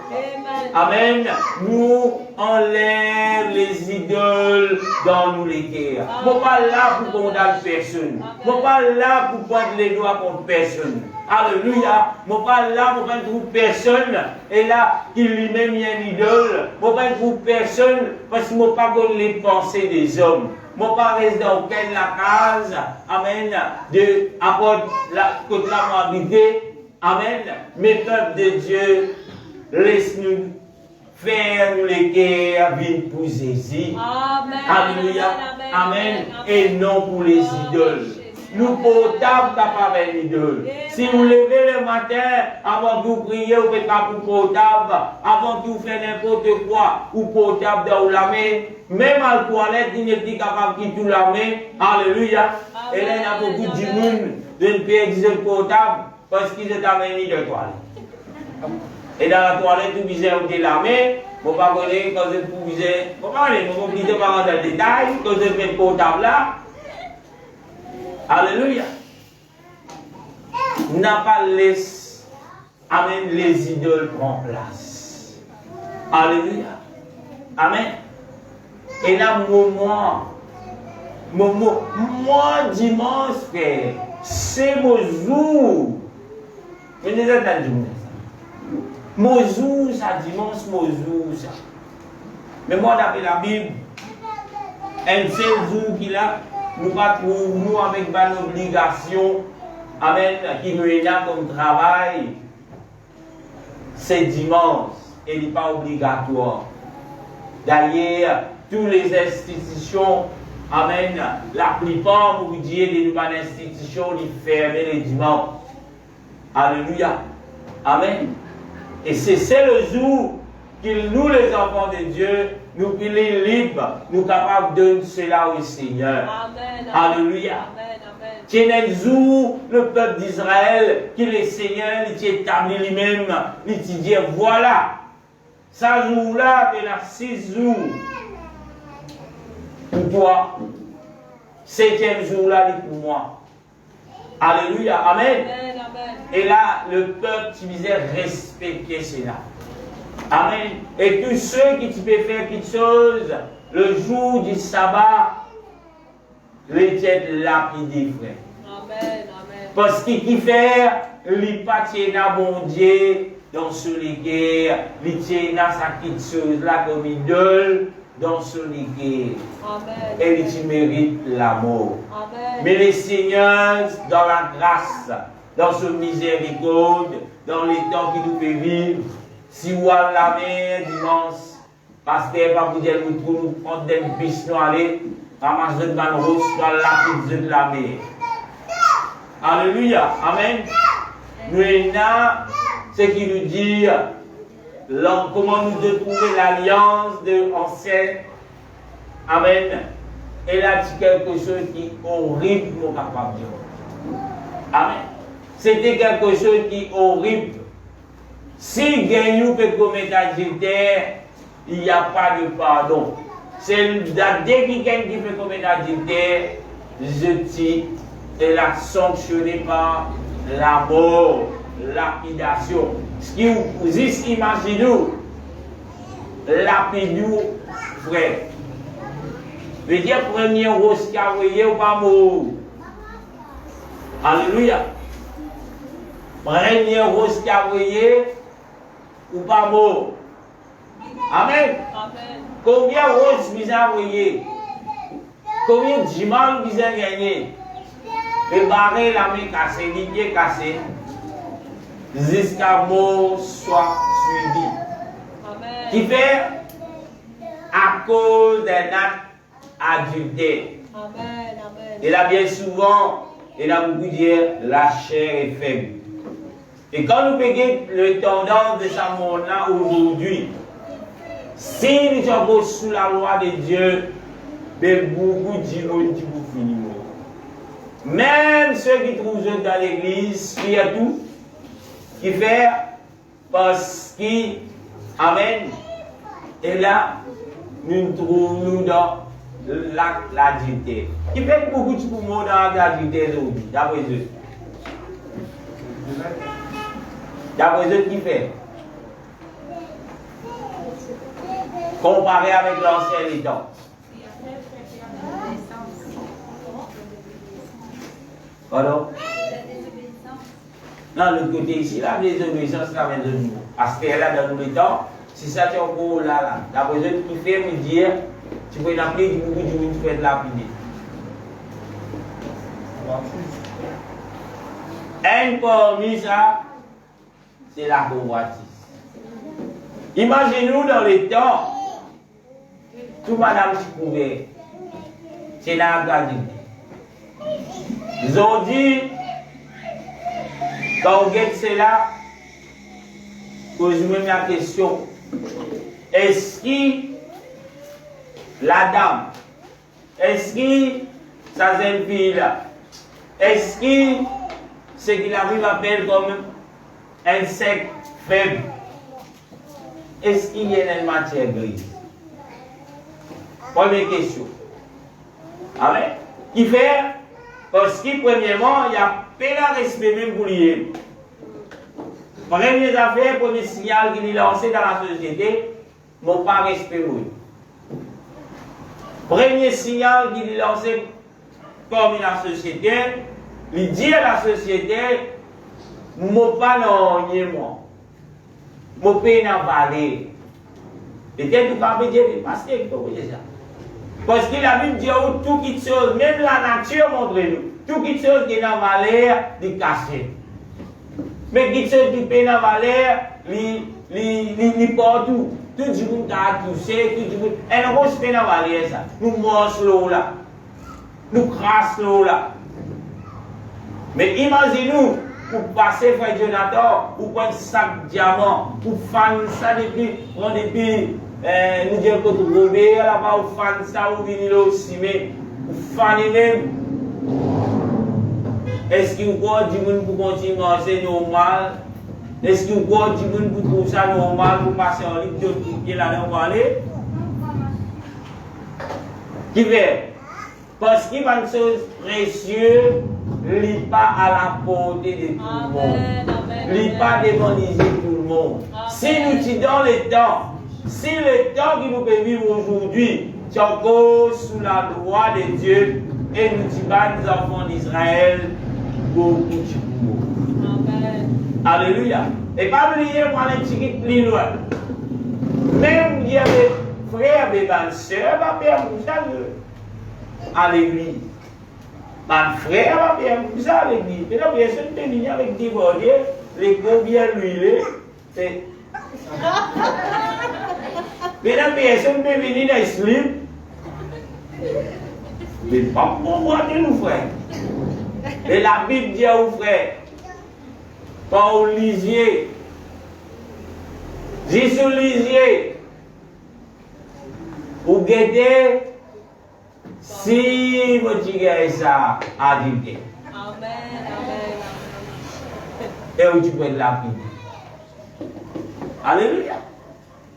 Amen. Nous enlève les idoles dans nous les cœurs. Je ne suis pas là pour condamner personne. Je ne suis pas là pour prendre les doigts contre personne. Alléluia. Je ne suis pas là pour prendre personne. Et là, qui lui-même est une idole. Je ne suis pas pour personne parce que je ne suis pas dans les pensées des hommes. Je ne suis pas resté dans aucune la case. Amen. De apporter la côte la habité. Amen. Mes peuples de Dieu, laisse-nous faire nous les cœurs viennent pour Jésus. Amen. Alléluia. Amen. Et non pour les idoles. Nous portables capables une idole. Si vous levez le matin, avant que vous priez, vous faites pas pour portable, avant que vous faites n'importe quoi, ou portable dans la main, même à la toilette, il n'est pas capable de tout la main. Alléluia. Et là, il y a beaucoup de monde de ne pas utiliser portable parce qu'ils sont amenés de toilette. Et dans la toilette, vous visez la main, vous ne pouvez pas quand vous visez, vous ne pouvez pas rentrer dans le détail, quand vous mettez le portable là. Alléluia. N'a pas laissé, amen, les idoles prendre place. Alléluia. Amen. Et là, moi, dimanche, frère, c'est mon jour. Vous avez entendu ça? Mon jour, ça, dimanche, mon jour, ça. Mais moi, d'après la Bible, un seul jour qu'il a, nous pas nous avec une obligation, amen, qui nous est là comme travail, c'est dimanche et il n'est pas obligatoire. D'ailleurs, toutes les institutions, amen, la plupart, vous dites, les nouvelles institutions, ils ferment les dimanches. Alléluia. Amen. Et c'est le jour que nous, les enfants de Dieu, nous qui les libres, nous capables de donner cela au Seigneur. Amen. Alléluia. C'est un jour, le peuple d'Israël, qui le Seigneur, il établi lui-même, il dit, voilà, ce jour-là, il a 6 jours. Pour toi, 7e jour-là, il est pour moi. Alléluia. Amen. Et là, le peuple qui disait respecter cela. Amen. Et tous ceux qui peuvent faire quelque chose le jour du sabbat, les têtes lapidées, frère. Amen. Amen. Parce qu'il fait, il patient à bon Dieu dans ce guerres, il tient à sa petite chose là comme idole dans ce guerres. Amen. Et il mérite la mort. Amen. Mais les seigneurs, dans la grâce, dans ce miséricorde, dans les temps qui nous fait vivre, si vous avez la mer dimanche, pasteur va vous dire nous prendre des pistes nous aller, ramasser une banane rouge dans la pizza de la mer. Alléluia. Amen. Nous avons ce qui nous dit comment nous devons trouver l'alliance de ancienne. Amen. Et là, c'est quelque chose qui est horrible, mon papa. Amen. C'était quelque chose qui est horrible. Si Gagnou peut commettre adultère, il n'y a pas de pardon. C'est dès qu'il peut commettre adultère, je dis, elle a sanctionné par la mort, lapidation. Ce qui vous dit, imaginez-vous, lapidou, frère. Veut dire, premier rose qui a voyé ou pas mort. Alléluia. Premier rose qui a voyé ou pas mort. Amen. Amen. Combien de roses vous avez envoyé? Combien de diamants vous avez gagné? Le barré, la main cassée, les pieds cassés, jusqu'à mort soit suivi. Amen. Qui fait à cause d'un acte adultère. Amen. Amen. Et là, bien souvent, il a beaucoup dire la chair est faible. Et quand nous payons le tendance de ce monde-là aujourd'hui, si nous sommes sous la loi de Dieu, mais beaucoup de gens qui vous finissent. Même ceux qui trouvent dans l'église, qui a tout, qui fait parce qu'ils, amen, et là, nous trouvons dans l'acte d'adultère. Qui fait beaucoup de mots dans l'acte d'adultère aujourd'hui, d'après eux. D'après eux, qui fait? Comparé avec l'ancien temps. Pardon? Non, le côté ici, la désobéissance, la même de nous. Parce qu'elle a dans le temps, si ça tient encore là, d'après eux, qui fait me dire, tu peux l'appeler du bout du monde, tu peux lapider. Un parmi ça, c'est la convoitise. Imaginez-nous dans les temps, tout madame qui pouvait, c'est la gardine. Ils ont dit, quand on regarde cela, pose-moi la question, est-ce que la dame, est-ce que sa jeune fille-là, est-ce que ce qu'il arrive à appeler comme insecte faible, est-ce qu'il y a une matière grise? Première question. Amen. Qui fait? Parce que, premièrement, il y a pas de respect même pour lui. Première affaire, premier signal qu'il est lancé dans la société, mon pas respect pour lui. Premier signal qu'il est lancé parmi la société, il dit à la société, mon pas non, moi. Mon pays n'a pas valé. Peut-être que vous ne pouvez dire, parce que vous dire ça. Parce que la Bible dit tout qui chose, même la nature montre-nous, tout qui chose qui n'a pas valeur, il caché. Mais qui chose qui peut n'a pas valeur, il partout. Tout le monde a touché, tout le monde. Et nous, on se fait n'a pas valeur ça. Nous mangons l'eau là. Nous crassons l'eau là. Mais imaginez-nous, pour passer frère Jonathan, pour prendre 5 diamants, pour faire ça depuis, nous disons que vous roulez là-bas, vous faites ça, vous venez là aussi, mais vous faites même. Est-ce que vous croyez que vous pouvez continuer à marcher normal? Est-ce que vous croyez que vous pouvez trouver ça normal pour passer en ligne de tout là on va aller? Qui fait? Parce qu'il y a une chose précieuse, il n'est pas à la portée de tout le monde. Il n'est pas démonisé tout le monde. Si nous sommes dans le temps, si le temps qui nous peut vivre aujourd'hui, c'est encore sous la loi de Dieu, et nous sommes les enfants d'Israël, beaucoup de choses. Alléluia. Et pas oublier, moi, les petits plus loin. Même il y a des frères, des soeurs, ma père, vous savez, à l'église. Ma frère, ma père, vous savez, à l'église. Et la personne peut venir avec des bordiers, les gros bien huilés. Mais la personne peut venir dans le slip. Mais pas pour moi, nous, frère. Et la Bible dit aux frères, pas au lisier. Dis sur le lisier. Ou guetter, si vous tirez ça à dire. Amen. Et où tu peux être lapidé. Alléluia.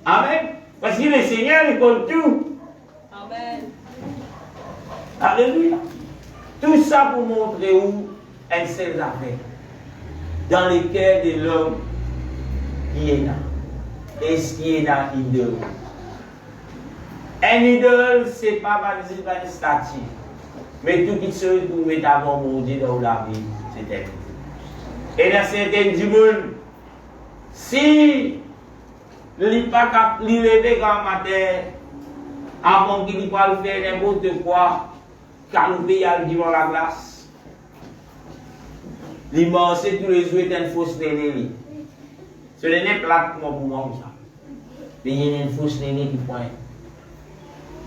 Amen. Parce que le Seigneur, il compte tout. Amen. Alléluia. Tout ça pour montrer où elle s'est affaires. Dans le cœur de l'homme qui est là. Est-ce qu'il est là, idole? Un idole, ce n'est pas une statue. Mais tout qui se pour mettre avant mon Dieu dans la vie, c'est elle. Et dans certaines du monde, si il n'est pas capable de lever grand matin, avant qu'il ne puisse faire n'importe quoi, car nous payons devant la glace, il mange tous les jours une fausse néné. Ce n'est pas plate pour moi comme ça. Mais il y a une fausse néné qui pointe.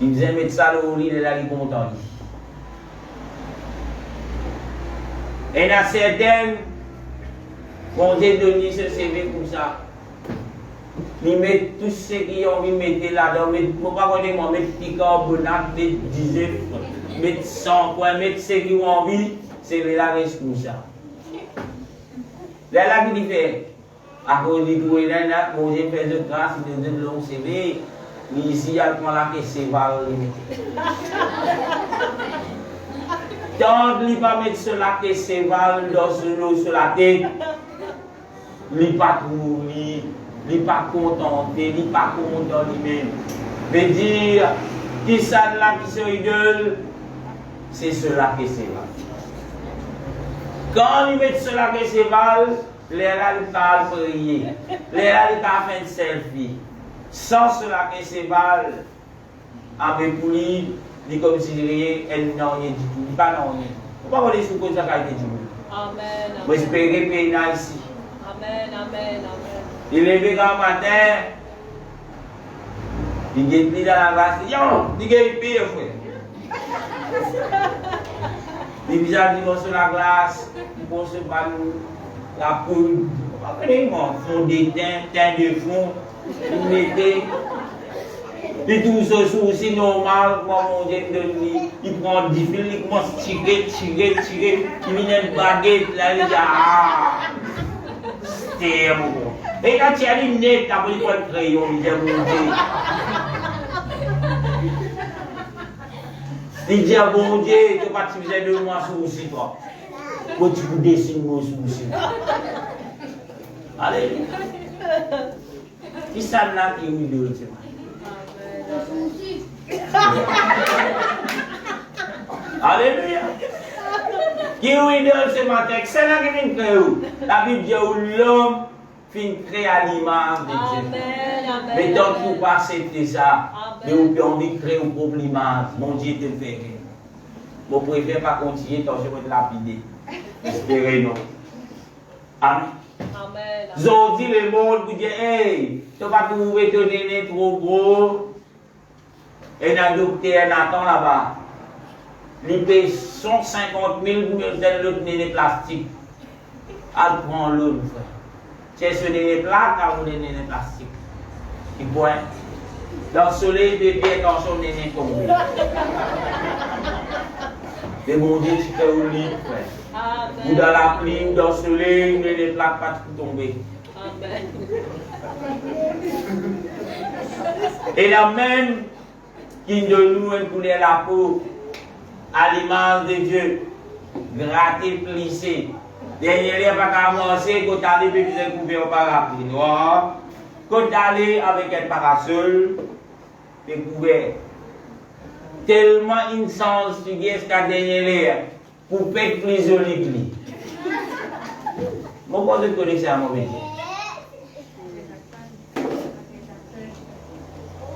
Il me disait mettre ça au lit et là il est content. Et il y a certaines qui ont donné ce CV comme ça. Ils mettent tout ce qu'ils ont envie de mettre là-dedans. Je ne sais pas mettre bicarbonate, mettre diesel, mettre sang, mettre ce qu'ils ont envie. c'est la rescousse. Là, qui fait, à cause du tout, il a bon Dieu fait de grâce, il donne long CV, ici, il prend la caisse, c'est va tant qu'il va mettre sur la caisse, c'est va sur la tête, il pas trop, il pas contenté, il pas content lui-même. Veut dire, qui ça là qui se idole, c'est cela qui c'est va. Quand il met cela qui c'est va, les là il va prier, les là il va faire un selfie. Sans cela qui c'est va, avec pour lui, il comme si elle n'a rien du tout, il n'a pas rien. On va voir les choses comme ça qui a été dit. Amen. Moi j'espère que pays ici. Amen, amen, amen. Il est levé grand matin, il est pris dans la vache, il est payé, frère. Il vient dire sur la glace, il pense pas la poule, il fond d'étain, teint de fond, il mettait. Et tout ce souci normal, mon Dieu, il prend 10 fils, il commence à tirer, il vient une baguette, là, il dit c'était bon. Et quand tu as une nette, tu as pris le crayon, il dit mon Dieu. Il dit bon Dieu, tu vas te faire 2 mois souci, toi. Quand tu peux dessiner mon souci. Alléluia. Qui ça n'a qui est idole, c'est Alléluia. Qui est idole ce matin? C'est là qui vient créer. La Bible dit que l'homme finit créer à l'image de Dieu. Mais tant que vous pas accepter ça, mais vous pouvez créer une propre image. Mon Dieu te fait. Vous préférez pas continuer tant que je vais te lapider. Espérez non. Amen. Ils dit le monde vous dit, hey, tu vas trouver ton néné trop gros. Et un docteur Nathan là-bas, il paye 150 000 pour mettre l'autre néné plastique. Elle prend l'autre, frère. C'est ce néné plat car vous néné plastique. Il boit. Dans le soleil, bébé, quand son néné tombé. Et mon Dieu, tu fais au lit, frère. Ou dans la pluie, ou dans le soleil, ou les plaques pas tomber. Amen. Et la même qui de nous une couleur la peau, à l'image de Dieu, gratter, plisser. Derrière, pas qu'à manger, quand tu allais, tu faisais couper au parapluie noir. Quand tu allais avec un parasol, tu couvert. Tellement une sens, tu dis, ce qu'à derrière, pour faire plus joli. Mon pote de connaissance à mon métier.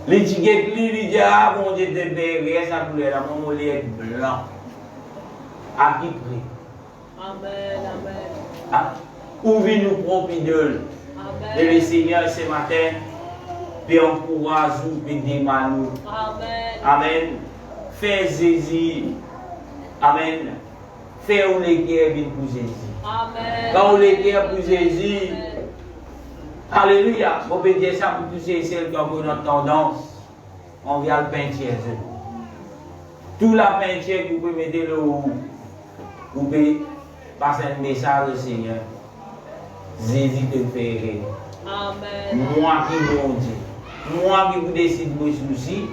Les tiguettes, lui dit, ah, mon Dieu, de béret, ça couleur là, mon mollet est blanc. À qui prix? Amen, amen. Ah, ouvrez nos propres idoles. Et le Seigneur, ce matin, puis encourage nous, puis démane nous. Amen. Amen. Fais Jésus. Amen. Fais où les guerres viennent pour Jésus. Amen. Quand on les guerres pour Jésus. Alléluia. On peut dire ça pour tous ceux qui ont notre tendance. On vient le peinture. Tout la peinture que vous pouvez mettre là où vous pouvez passer un message au Seigneur. Jésus te fait rire. Amen. Moi qui vous dis. Moi qui vous décide de vos soucis.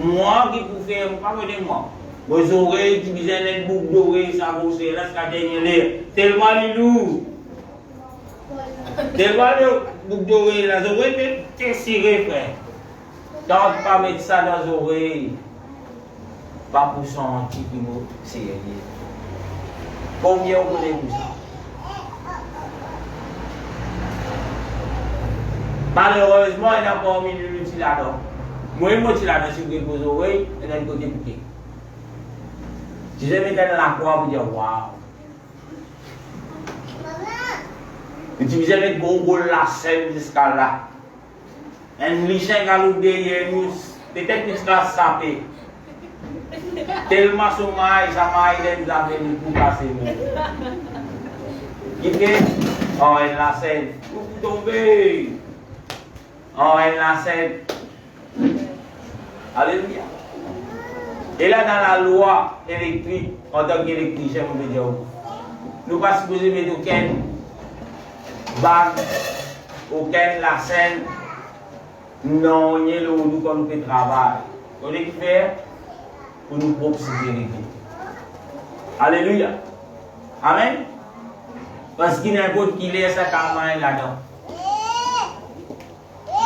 Moi qui vous fais, pardonnez-moi. Vos oreilles qui vous avez une boucle d'oreilles, ça vous c'est là, ça dernier tellement les lourds. Tellement les boucles d'oreilles, les oreilles, c'est serré, frère. Tente pas mettre ça dans les oreilles. Pas pour son petit qui vous serré. Combien vous connaissez tout ça? Malheureusement, il n'y a pas mis l'outil là-dedans. Moi, je suis là-dedans, si vous vos oreilles, et d'un côté bouquet. Si je mets dans la croix, vous dites waouh. Et si vous avez gros la scène jusqu'à là, un lichin galop derrière nous, peut-être qu'il sera sapé. Tellement son maille, sa maille, il a venu pour passer nous. Il fait, oh, elle la scène, vous tombez. Oh, elle la scène. Alléluia. Et là, dans la loi électrique, en tant qu'électricien, on peut dire, nous ne pas supposés mettre aucun bague, aucun lacène, non, il y a le nous comme nous travail. On est fait pour nous propre sécurité. Alléluia. Amen. Parce qu'il n'y a pas qui laisse sa caméra là-dedans.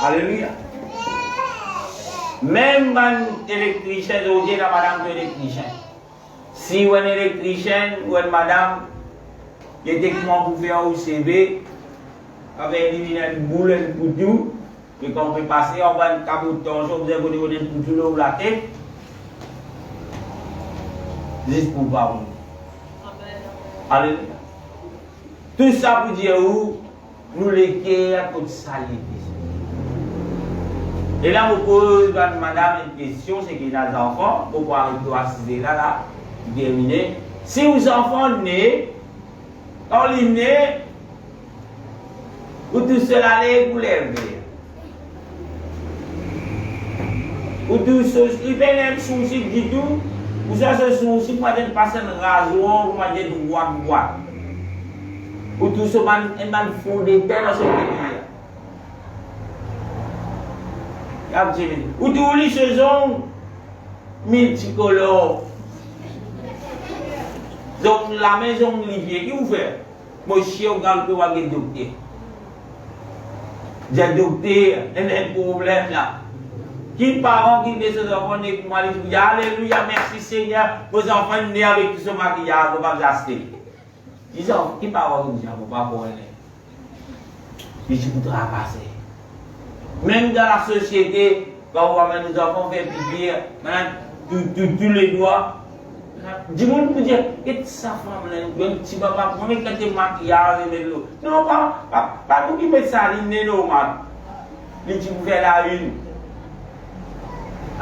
Alléluia. Même un électricien, aujourd'hui, la madame de l'électricien. Si un électricien ou une madame, qui est techniquement pour faire un CV, avec une boule, un couteau, et qu'on peut passer, on va un caboton, vous avez donné un couteau là, la tête, juste pour pas vous. Alléluia. Tout ça pour dire où nous les à côté de ça. Et là, je pose à madame une question, c'est qu'il y a des enfants, pourquoi il doit assister là, terminer. Si vos enfants nés, quand ils nés, vous tous seul allez vous lever. Vous tous seul, il fait un souci du tout, vous avez ce souci, vous avez passé un rasoir, vous avez du bois. Vous tous seul, un fond de terre dans ce pays. Ou tous les saisons multicolores. Donc la maison Olivier, qui vous fait? Moi, je suis au gars qui va être docteur. J'ai docteur, il y a un problème là. Qui parents qui naissent ses enfants nés pour moi, ils disent Alléluia, merci Seigneur, vos enfants nés avec tout ce maquillage, vous ne pouvez pas acheter. Ils disent, qui parents qui disent, vous ne pouvez pas voir. Ils disent, vous devez passer. Même dans la société, quand on voit nos enfants faire pipi, tous les doigts, dis-moi pour dire, qu'est-ce que ça fait, un petit papa, comment est-ce que tu maquillage et l'eau? Non, pas nous qui mettons ça, c'est normal. Les petits vous faites la une.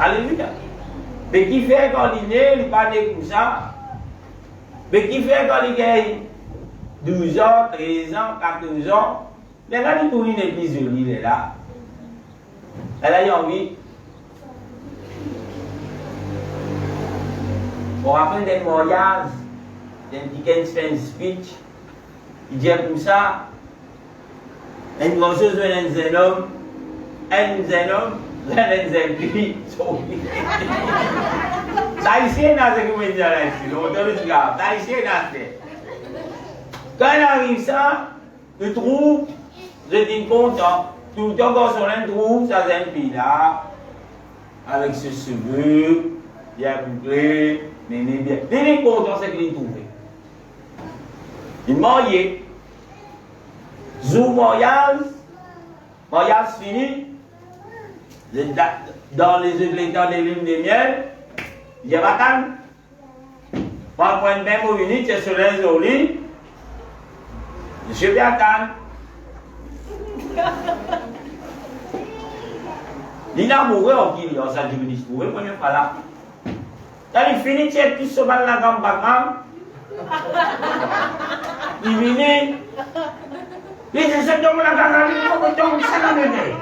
Alléluia. Mais qui fait quand il est, il parle comme ça. Mais qui fait quand il a 12 ans, 13 ans, 14 ans, les gars, ils tournent l'église de l'île, est là. Elle a eu envie. On rappelle des mariages, d'un Dickens fait une speech, il dit comme ça, une grande chose de un homme, un fille, ça ici est dans ce que je dis là, on te le dit, ça ici est dans ce. Quand il arrive ça, je trouve, je dis content. Tout le temps quand on trouve, ça c'est une fille là, avec ce cheveu, bien bouclé, néné bien. Il est content, c'est qu'il est trouvé. Il est marié. Zou mariage fini. Dans les églises des lunes de miel, il y a batan. Prends une bain pour venir, tu es sur les olis. Je vais attendre. Il a mouru en qui il a sa divinité. Vous voyez, première fois là. Quand il finit, tu es tout sur la gamme bagram. Il vient. Il dit, c'est comme la gamme, il faut que tu aies ça dans le nez.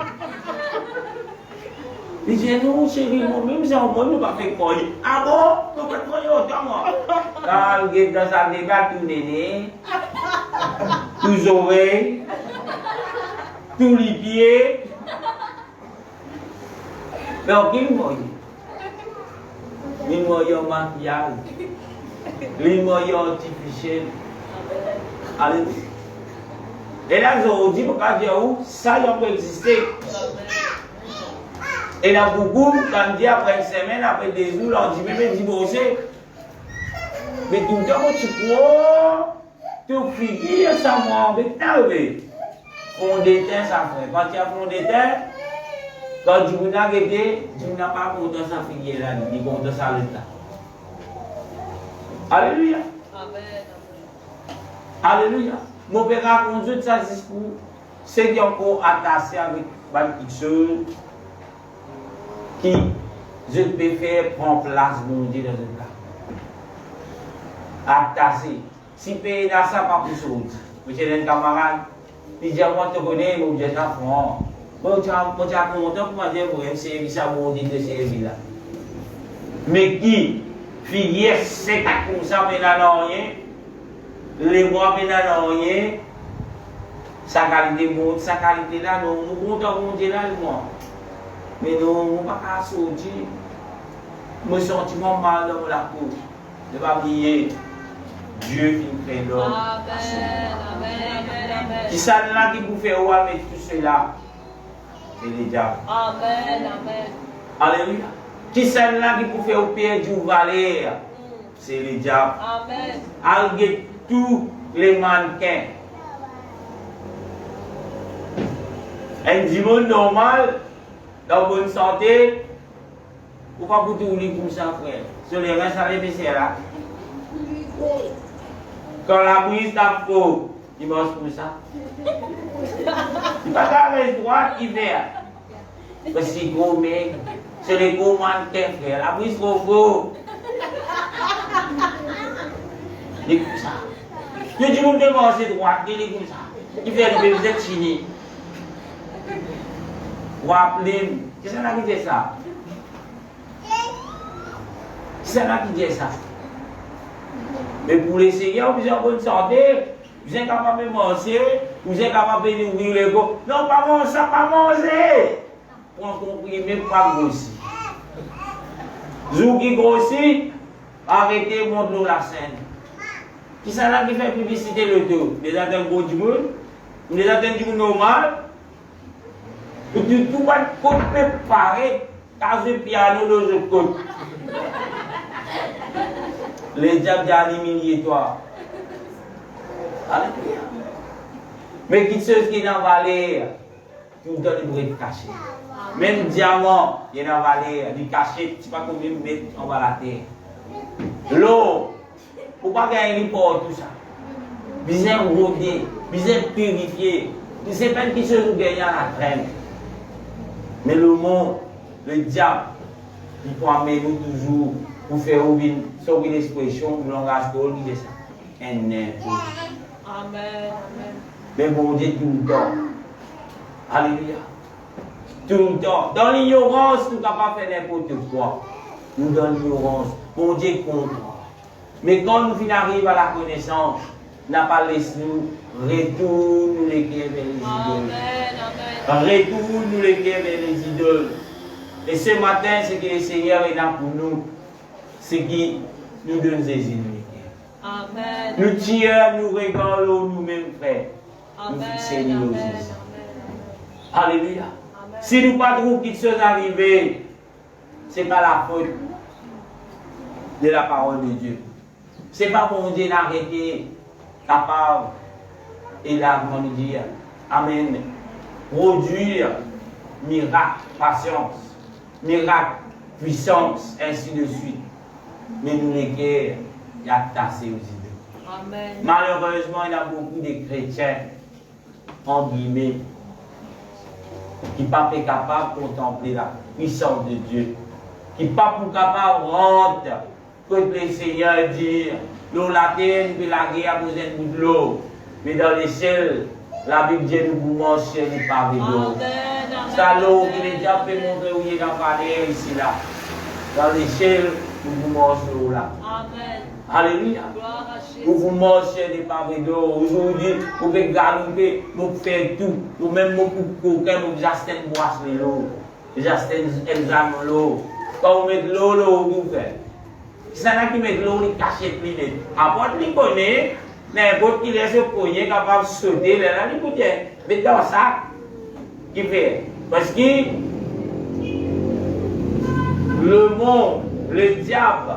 Il dit, non, chérie, moi-même, j'ai un bon, nous pas fait quoi. Ah bon? Nous pas trop autant, moi. Quand il est dans sa débat, tout néné, tout oreilles, tous les pieds. Mais aucun moyen. Les moyens maquillage, les moyens artificiels. Allez. Et là, je dis, pourquoi dire où ça peut exister. Et là, beaucoup, quand on dit après une semaine, après des jours, on dit, mais divorcer. Mais tout le temps, tu crois, tu figures ça, moi, mais t'as vu. Fond d'éteint, ça fait. Quand tu as fond d'éteint, quand tu n'as pas content sa figure là, il est content sa l'état. Alléluia. Amen. Alléluia. Mon père raconte ça discours. C'est qui encore attaché avec quelque chose qui, je peux faire prendre place, mon Dieu, dans ce cas. Attaché. Si pays dans ça, pas pour chose. Monsieur un camarade, il dit, moi, je te connais, mon Dieu, t'as franc. Bon, tu as content pour moi dire, pour me servir ça, mon Dieu, de servir là. Mais qui, figuier sec comme ça, mais n'a rien, les mois, mais n'a rien, sa qualité monte, sa qualité là, nous comptons monter là, moi. Mais nous ne pouvons pas sortir. Mon sentiment mal dans la peau. Ne pas oublier, Dieu qui fait l'homme. Amen. Qui ça là qui vous fait avec tout cela? C'est les diables. Amen. Alléluia. Qui ça là qui vous fait au pied du valet? C'est les diables. Amen. Alguer tous les mannequins. Un dimanche normal, dans bonne santé, pourquoi vous tournez comme ça, frère? Sur les reins, ça les là. Quand la brise tape faux, il mange comme ça. Il pas la droite, il vert. Parce que c'est gros mec, c'est les gros mannequins, frère. La brise trop faux. Il est comme ça. Je dis, vous devez manger droite, il est comme ça. Il fait le vous êtes fini. Vous appelez, qui c'est là qui dit ça? C'est là qui dit ça. Mais pour les seigneurs, vous êtes en bonne santé, vous êtes capable de manger, vous êtes capable de nourrir les gars. Non, pas manger, ça, pas manger. Pour en comprimer, pas grossir. Zou qui grossit, arrêtez, montre-nous la scène. Qui c'est là qui fait publicité le dos? Les attentes du monde, les attentes du monde normal. Tout le côté préparé, dans le piano de l'autre côté. Les diables ont humilié toi. Alléluia. Mais qui ceux qui n'ont valé, tout dans le bruit caché. Même diamant, il n'a valé, il caché, tu ne sais pas combien de mètres en bas la terre. L'eau, pour ne pas gagner pour tout ça. Bien rodé, bien purifié. Tu ne sais pas qui se nous gagne à la traîne. Mais le monde, le diable, il peut amener nous toujours pour faire une expression, pour langage de ça. Un impôt. Amen. Mais bon Dieu tout le temps. Alléluia. Tout le temps. Dans l'ignorance, nous ne pouvons pas faire n'importe quoi. Nous dans l'ignorance. Bon Dieu compte. Mais quand nous arrivons à la connaissance, n'a pas laissé nous retourner les cœurs vers les idoles. Retourne les cœurs vers les idoles. Et ce matin, ce que le Seigneur est là pour nous, c'est qu'il nous donne des ennemis. Amen. Nous tirons, nous regardons nous-mêmes, frères. Nous Amen. fixons nos yeux. Alléluia. Si nous ne pas trouver quelque chose arriver, ce n'est pas la faute de la parole de Dieu. Ce n'est pas pour Dieu d'arrêter capable et là, comment dire, amen, produire miracle, patience, miracle, puissance, ainsi de suite. Mais nous les guerres, il y a tassé aux idées. Amen. Malheureusement, il y a beaucoup de chrétiens, en guillemets, qui ne sont pas capables de contempler la puissance de Dieu, qui ne sont pas capables de rendre, comme le Seigneur dit, l'eau la terre, nous la guerre, vous êtes de l'eau. Mais dans les ciels, la Bible dit nous vous mangez les pavés d'eau. C'est l'eau qui les diables peut montrer où il est dans le palais ici là. Dans les ciels, nous vous mangez l'eau là. Amen. Alléluia. Vous vous mangez les pavés d'eau. Aujourd'hui, vous pouvez galoper, vous faites tout. Vous même beaucoup de coquins, vous j'astène boire l'eau. J'astène examen l'eau. Quand vous mettez l'eau, vous faites. C'est là qui met l'eau, il cache les net. Après, il connaît, n'importe qui laisse le poignet capable de sauter, là, il écoute, mais dans ça, qui fait? Parce que le monde, le diable,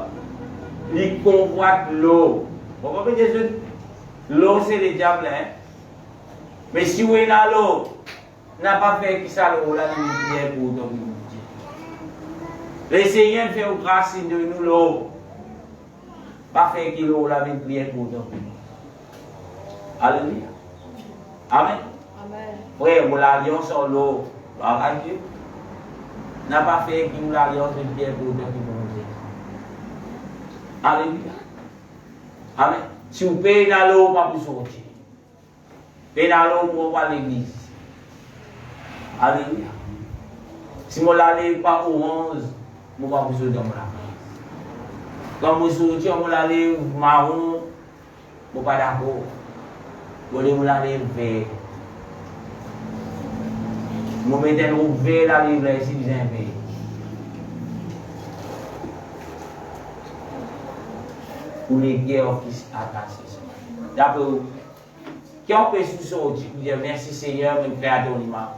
il convoite l'eau. Vous comprenez? L'eau, c'est le diable, hein? Mais si vous êtes dans l'eau, n'a pas fait que ça l'eau, là, il est pour donc. Le Seigneur fait grâce de nous l'eau. Pas faire qu'il l'eau, la prière pour nous. Alléluia. Amen. Amen. Frère, vous l'alliance sur l'eau. Gloire à Dieu. N'a pas fait qu'il nous l'alliance de prière pour nous. Alléluia. Amen. Si vous payez dans l'eau, pas pour sortir. Payez dans l'eau, pour voir l'église. Alléluia. Si vous n'allez pas au 11, vous ne pouvez pas sortir dans la place. Quand vous sortez, vous allez marron, vous pas d'accord. Vous allez vert. Vous mettez le vert là, vous allez ici, vous avez ou les guerres qui s'attachent. D'après vous, quand on peut sortir, vous dire merci Seigneur, mon créateur l'image.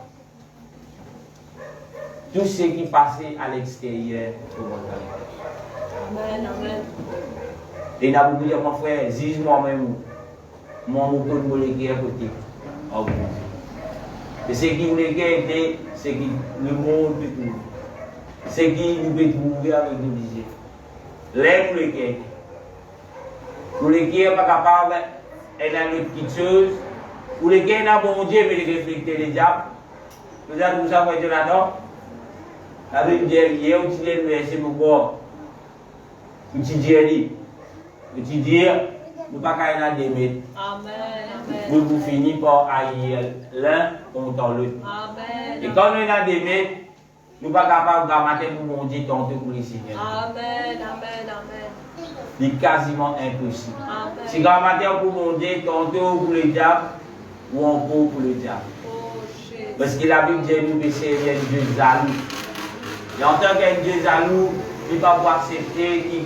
Tout ce qui passait à l'extérieur, pour mon Amen, amen. Et il a beaucoup dit, mon frère, juge moi-même, moi, je peux me léguer à côté. Oh, et ce qui nous léguer, c'est que le monde peut trouver. Ce qui nous peut trouver avec nous, disait. L'air nous léguer. Nous léguer pas capable, elle a une petite chose. Nous léguer n'a bon Dieu, mais il réfléchit les diables. Nous avons tout ça pour être là-dedans. La Bible dit, hier, on dit le verset pour quoi? On dit, nous ne pouvons pas aller des mètres. Amen. Nous finissons par haïr l'un contre l'autre. Amen. Et quand on est des mètres, nous ne sommes pas capables de grammater pour mon Dieu tenter pour les Seigneurs. Amen. C'est quasiment impossible. Amen. Si grammater pour mon Dieu tenter pour le diable ou encore pour le diable. Parce que la Bible dit nous que c'est un Dieu jaloux. Et en tant qu'un Dieu jaloux, il ne va pas accepter qu'il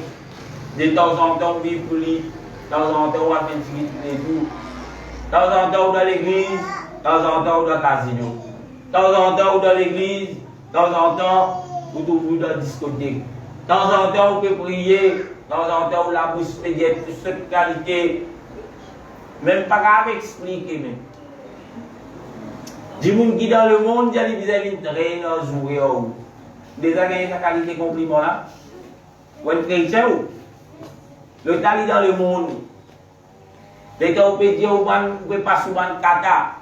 de temps en temps vivre pour lui, de temps en temps on va faire un petit tout, de temps en temps dans l'église, de temps en temps dans le casino, de temps en temps dans l'église, de temps en temps vous dans la discothèque, de temps en temps vous pouvez prier, de temps en temps la bouche peut dire toute cette qualité, même pas grave expliquer même. Du monde qui dans le monde, il y a des vis-à-vis de traîneur, jouer ou. Déjà gagné sa qualité compliment là. Ou un chrétien ou. Le tali dans le monde. Les gars, on peut dire, on peut pas souvent kata.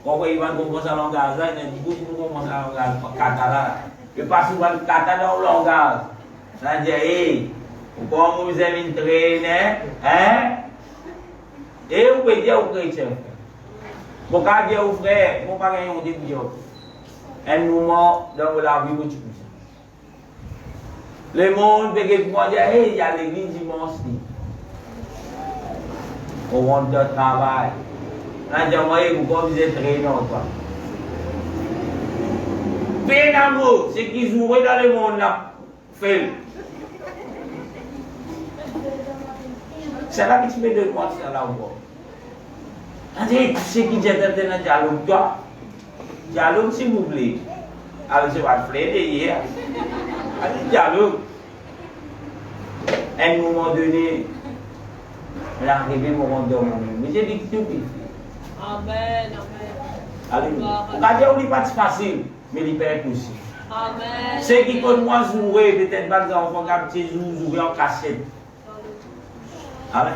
On peut commencer à langage là, il y a beaucoup de commencer à langage kata là. On peut pas souvent kata dans le langage. Ça veut dire, hey, comment vous avez une traînée, hein? Et on peut dire aux chrétiens. Bon, quand dire aux frères, on ne peut pas gagner un début. Un moment dans la vie où tu peux. Le monde peut dire, hey, il y a l'église dimanche. On rentre de travail. Là, je dis, pourquoi vous êtes traînant, toi? Fais d'amour, ce qui joue dans le monde là, fais-le. C'est là que tu me donnes moi, c'est là où. Ce qui dit dans le dialogue, toi, dialogue s'il vous plaît. Alors, je vais te faire hier. Allez, dialogue. À un moment donné, elle est arrivée au moment de mon nom. Mais j'ai dit que tout est Amen. Alléluia. Regardez, il n'est pas facile, mais il est impossible. Amen. Ceux qui connaissent moi jouer, peut-être pas des enfants qui jouer en cachette. Amen.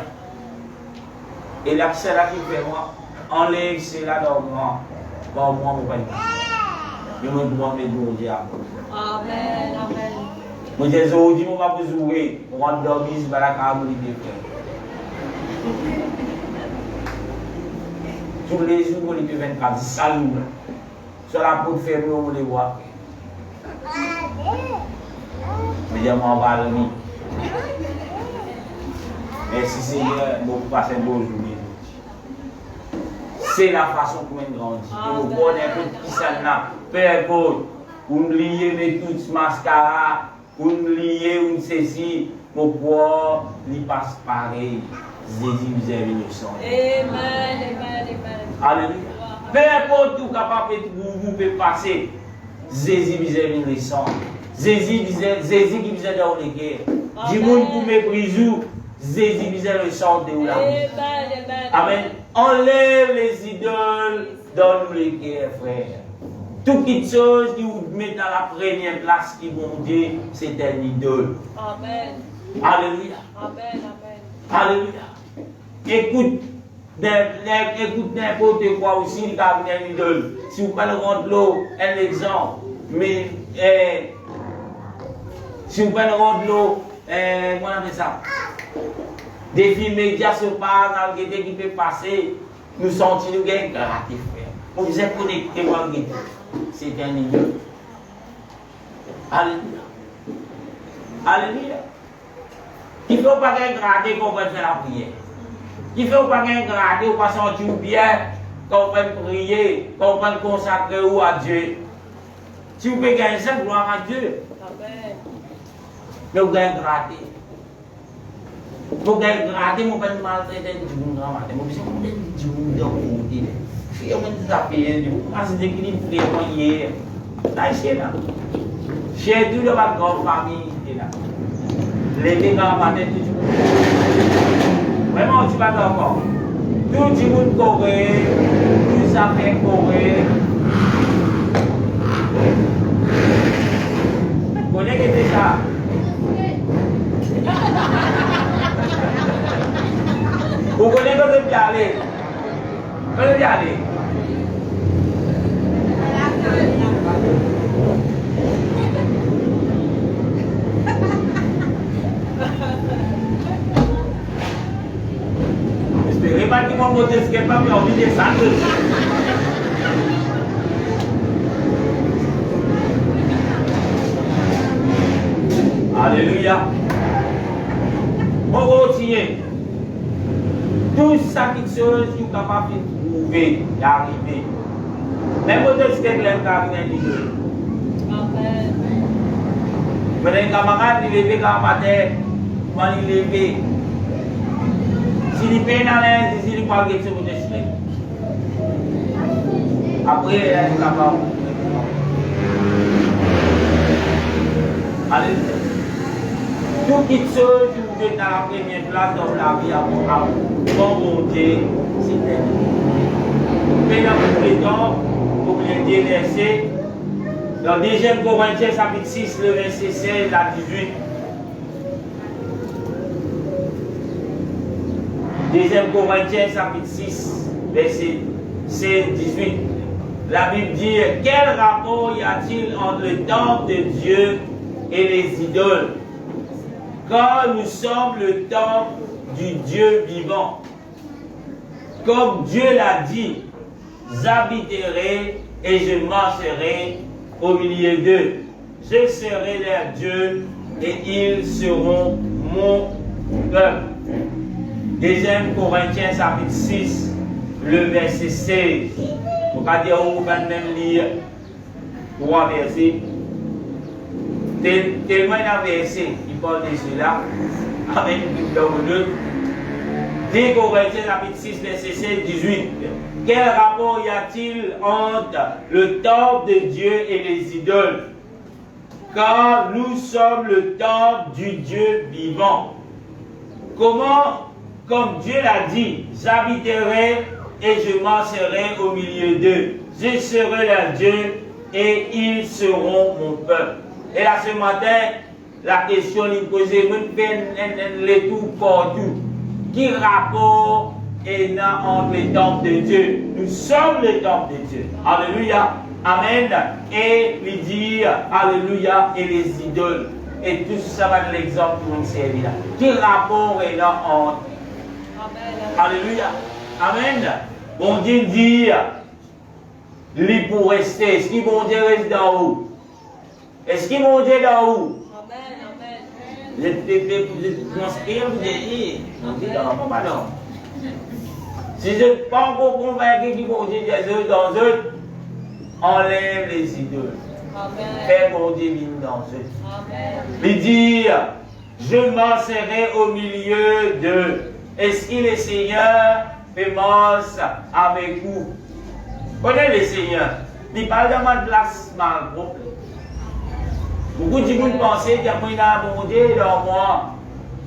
Et là, c'est là qui fait moi, enlève cela dans moi. Bon, moi, mon père. Je me demande de mon diable. Amen. Moi, je dis aujourd'hui, on va jouer. On va dormir, c'est pas la carabole de frère. Tous les jours, on peut 24, c'est salut. Sur la peau de ferme, on les voit. Mais je m'en vais dormir. Merci Seigneur, nous passons une bonne journée. C'est la façon qu'on grandit. Et vous prenez un peu de qui ça n'a. Peu importe. Vous liez mes toutes mascara, vous liez une ceci, mon poids, il passe pareil. Jésus vous avez le sang. Amen. Alléluia. Peu importe où capable vous pouvez passer. Jésus vous avez le sang. Jésus qui vous a dans les guerres. Du monde pour mépriser. Jésus vous a le sang de la vie. Amen. Enlève les idoles dans nous les guerres, frères. Toute chose qui vous met dans la première place qui vont dire, c'est un idole. Amen. Alléluia. Alléluia. Écoute n'importe quoi aussi, il y a une idole. Si vous prenez l'eau, un exemple. Mais, si vous prenez l'eau, comment on appelle ça? Des films médias se passent, dans le qui peut passer, nous sentons nous gagnent gratis, frère. On vous êtes connectés, moi, c'est un idole. Alléluia. Alléluia. Il ne faut pas gratter qu'on peut faire la prière. Il ne faut pas gratter ou pas sentir bien qu'on peut prier, qu'on peut consacrer à Dieu. Si vous pouvez gagner ça, gloire à Dieu. Amen. Mais vous pouvez gratter. Vous pouvez gratter, vous pouvez maltraiter du monde. Vous pouvez du monde dans le monde. Si vous pouvez zapper, vous pouvez déséquilibrer hier. Là, c'est là. Chez tout le votre grande famille, c'est là. Les gars, matin, tout le monde. Vraiment, tu vas encore. Tout le monde correct, tout ça fait correct. Vous connaissez ça? Vous connaissez que vous devez aller? Vous devez aller? Espérez pas qu'ils vont monter ce qu'elle n'a pas envie de descendre. Alléluia. On continue. Tout ça qui se passe, vous êtes capable de trouver, d'arriver. Même au dessus de l'air, vous avez dit. Amen. Mais les camarades, ils lèvent quand matin, quand ils lèvent. S'il est bien dans l'air, s'il n'est pas quelque chose de dessus. Après, il est capable. Alléluia. Tout qui se trouve dans la première place dans la vie à mon Dieu, c'est elle. Mais dans le temps, pour les dire versets, dans 2 Corinthiens chapitre 6, le verset 16 à 18. 2 Corinthiens chapitre 6, verset 16-18. La Bible dit, quel rapport y a-t-il entre le temple de Dieu et les idoles? Car nous sommes le temple du Dieu vivant. Comme Dieu l'a dit, j'habiterai et je marcherai au milieu d'eux. Je serai leur Dieu et ils seront mon peuple. 2 Corinthiens chapitre 6, le verset 16. Vous pouvez dire, vous pouvez même lire 3 versets. Tellement un verset qui parle de cela, avec une dans le 2 Corinthiens chapitre 6, verset 16-18. Quel rapport y a-t-il entre le temple de Dieu et les idoles? Car nous sommes le temple du Dieu vivant. Comment, comme Dieu l'a dit, j'habiterai et je marcherai au milieu d'eux. Je serai leur Dieu et ils seront mon peuple. Et là ce matin, la question est posée, les tout partout. Qui rapport est là entre les temples de Dieu? Nous sommes les temples de Dieu. Alléluia. Amen. Et lui dire, Alléluia, et les idoles. Et tout ça va de l'exemple pour nous servir là. Qui rapport est là entre? Amen. Alléluia. Amen. Bon Dieu dit, lui pour rester. Est-ce qu'il bon Dieu reste dans où? Est-ce qu'il mon Dieu dans où? Amen, amen. Je m'inspire, vous dites, mon Dieu dans mon ballon. Si je ne suis pas encore convaincu qu'il mon Dieu dans eux, enlève les idoles. Fais mon Dieu dans eux. Amen. Lui dire, je marcherai au milieu d'eux. Est-ce qu'il est Seigneur fait marche avec vous? Connaissez le Seigneur. Il parle de ma place mal propre. Beaucoup de gens pensent qu'il y a un bon Dieu dans moi.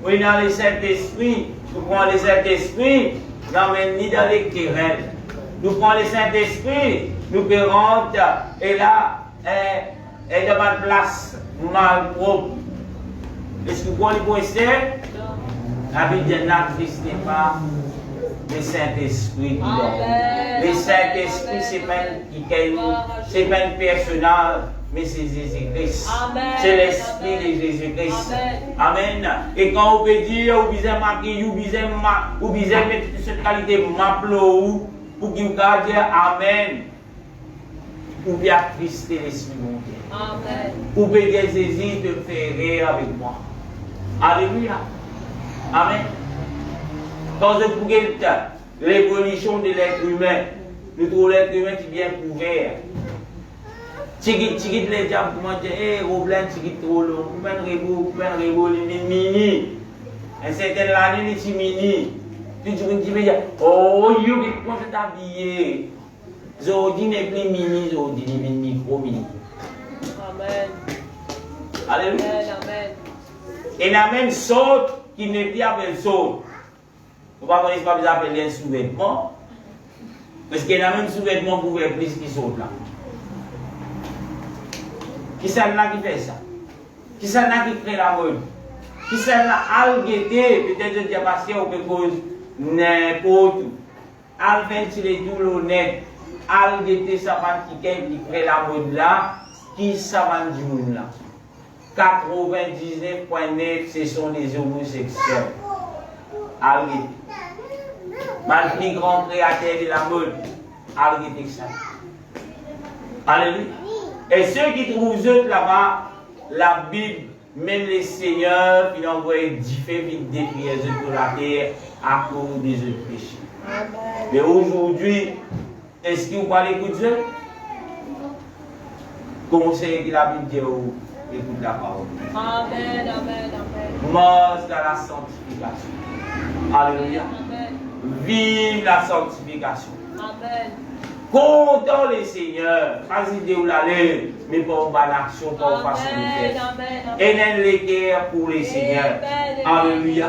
Oui, dans le Saint-Esprit. Nous prenons le Saint-Esprit, nous n'emmène ni dans les querelles. Nous prenons le Saint-Esprit, nous pérons, et là, est dans ma place mal propre. Est-ce que vous pouvez le rester? La Bible dit, n'attristez pas le Saint-Esprit. Le Saint-Esprit, ce n'est pas un personnage. Mais c'est Jésus-Christ. C'est l'Esprit de Jésus-Christ. Amen. Et quand vous pouvez dire, vous pouvez marquer, vous pouvez mettre cette qualité m'appeler pour qu'il vous dire Amen. Vous pouvez attrister l'Esprit de Dieu. Amen. Vous pouvez dire Jésus de faire rire avec moi. Alléluia. Amen. Parce que pour l'évolution de l'être humain, nous trouvons l'être humain qui est bien couvert. Tigit les diables, comment dire, Roblen, tigit trop long, coupin rebo, mini. Un certain année, les mini. Tu dis, oh, you comment tu t'habiller. Zodi n'est plus mini, Zodi n'est micro mini. Amen. Alléluia. Amen. Et la même sorte qui n'est plus appelée sorte. Vous ne pouvez pas appeler un sous-vêtement. Parce qu'il y a même sous-vêtement pour faire plus qui saute là. Qui c'est là qui fait ça? Qui c'est là qui crée la mode? Qui c'est là à guetter? Peut-être que je dis parce qu'on peut cause n'importe où. À ventiler tout l'honnête. À guetter ça qui crée la mode là. Qui ça va dire là? 99,9% ce sont les homosexuels. À guetter. Le plus grand créateur de la mode. À guetter ça. Alléluia. Et ceux qui trouvent eux là-bas, la Bible, même les seigneurs, qui envoient du feu, qui détruisent eux pour la terre à cause des autres péchés. Amen. Mais aujourd'hui, est-ce que vous parlez de Dieu? Conseil que la Bible dit, écoute la parole. Amen, amen, amen. Marche dans la sanctification. Alléluia. Amen. Vive la sanctification. Amen. Content les seigneurs, pas idée où l'aller, mais pour une bonne action, pour une facilité. Et n'en les guerres pour les seigneurs. Alléluia.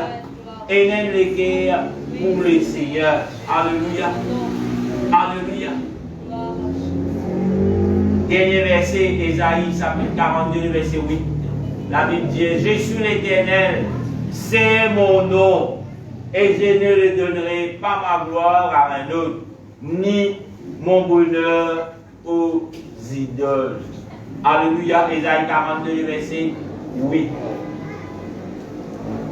Et n'en les guerres pour les seigneurs. Alléluia. Alléluia. Dernier verset, Ésaïe, chapitre 42, verset 8. La Bible dit, je suis l'Éternel, c'est mon nom, et je ne le donnerai pas ma gloire à un autre, ni mon bonheur aux idoles. Alléluia, Ésaïe 42, verset 8.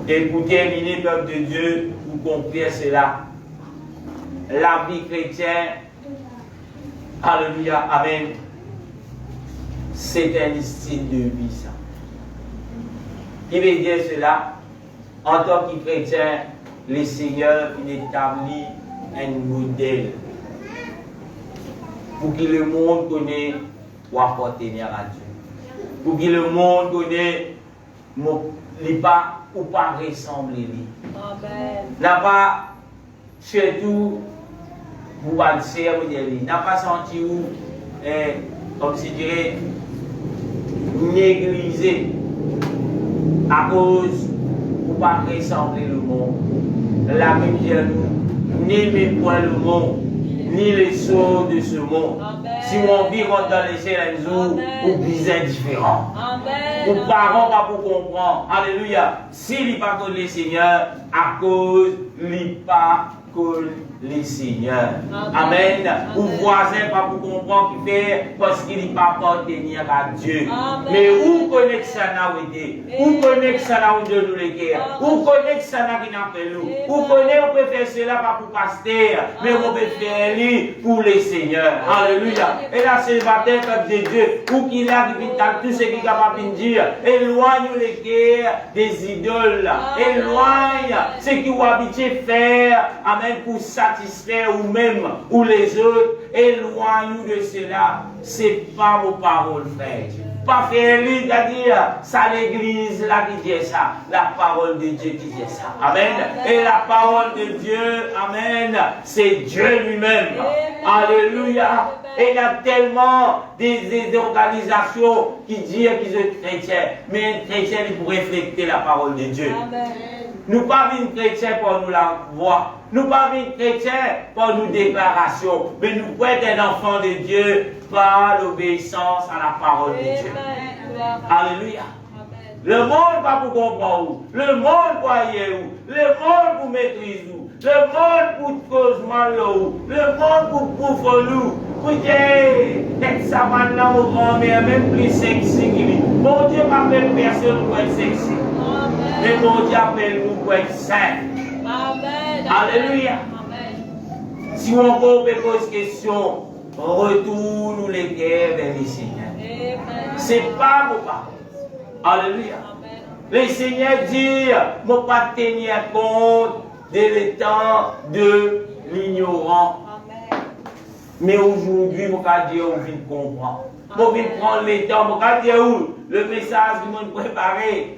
Et pour terminer, peuple de Dieu, pour conclure cela, la vie chrétienne, alléluia, amen, c'est un style de vie, ça. Qui veut dire cela? En tant que chrétien, le Seigneur établit un modèle pour que le monde connaisse ou appartenir à Dieu. Pour que le monde connaisse les pas ou pas ressembler lui. Amen. N'a pas surtout vous pas le servir lui. N'a pas senti où comme si dirais négligé à cause ou pas ressembler le monde. La Bible dit nous n'aimez point le monde ni les choses de ce monde. Amen. Si on vit dans les ciels un jour, ou bien indifférent. Ou parents pas pour comprendre. Alléluia. S'il n'est pas que les seigneurs, à cause il pas que les seigneurs. Amen. Ou voisin pas pour comprendre qui fait parce qu'il n'est pas appartenir à Dieu. Amen. Mais où connaît ça n'a été? Où connaît ça n'a de nous les guerres? Où connaît ça n'a qui n'a fait nous? Où connaît on peut faire cela pas pour pasteur, mais on peut faire lui pour les seigneurs. Alléluia. Et là c'est le baptême de Dieu. Où qu'il a tout ce qui est capable de dire. Éloigne les guerres des idoles. Éloigne ce qui vous habituez faire. Amen. Pour satisfaire ou même ou les autres. Éloigne-nous de cela. C'est pas vos paroles, frère. Pas faire lui, c'est-à-dire, ça l'église là qui dit ça. La parole de Dieu qui dit ça. Amen. Et la parole de Dieu, amen, c'est Dieu lui-même. Alléluia. Et il y a tellement des organisations qui disent qu'ils sont chrétiens. Mais un chrétien, il pourrait refléter la parole de Dieu. Amen. Nous pas venir chrétiens pour nous la voix. Nous pas venir chrétiens pour nos déclarations. Mais nous pouvons être un enfant de Dieu par l'obéissance à la parole de Dieu. Alléluia. Le monde va pour comprendre où. Le monde pour aller où. Le monde pour maîtriser où. Le monde pour cause mal où. Le monde pour bouffer nous. Pour dire, être ça maintenant au grand-mère, même plus sexy que lui. Mon Dieu m'appelle personne pour être sexy. Mais mon Dieu appelle nous pour être saint. Amen. Alléluia. Amen. Si on pose question, retourne les cœurs vers les Seigneurs. Ce n'est pas vos paroles. Alléluia. Amen. Le Seigneur dit, je ne vais pas tenir compte de l'état de l'ignorant. Mais aujourd'hui, je vais dire, on vient comprendre. Je viens prendre le temps, je vais dire, le message que je vais préparer,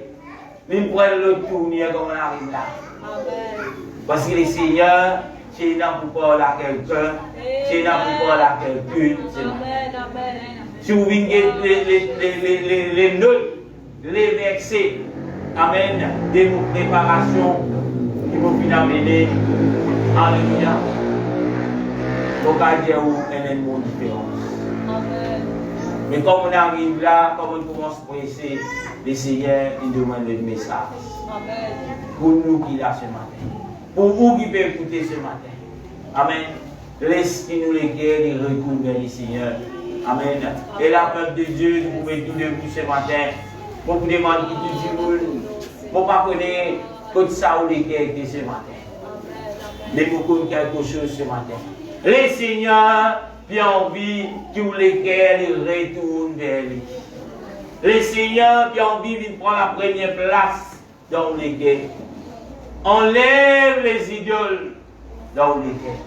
je vais prendre le tourner comme on arrive là. Parce que le Seigneur, c'est là pour parler à quelqu'un, c'est là pour parler à quelqu'un. Si vous venez les notes, les versets, amen, de vos préparations qui vont venir amener, alléluia, vous allez dire où il y a une bonne différence. Mais comme on arrive là, comme on commence à presser, le Seigneur, il demande le message. Pour nous qui là ce matin. Pour vous qui pouvez écouter ce matin. Amen. Laissez-nous les guerres et retourner vers le Seigneur. Amen. Et la peuple de Dieu, vous pouvez tout debout ce matin. Pour vous demander qui toujours. Pour ne pas connaître que ça ou les guerres ce matin. Mais pour connaître quelque chose ce matin. Le Seigneur, puis envie que les guerres retournent vers lui. Le Seigneur, puis envie de prendre la première place dans les guerres. Enlève les idoles dans les guerres.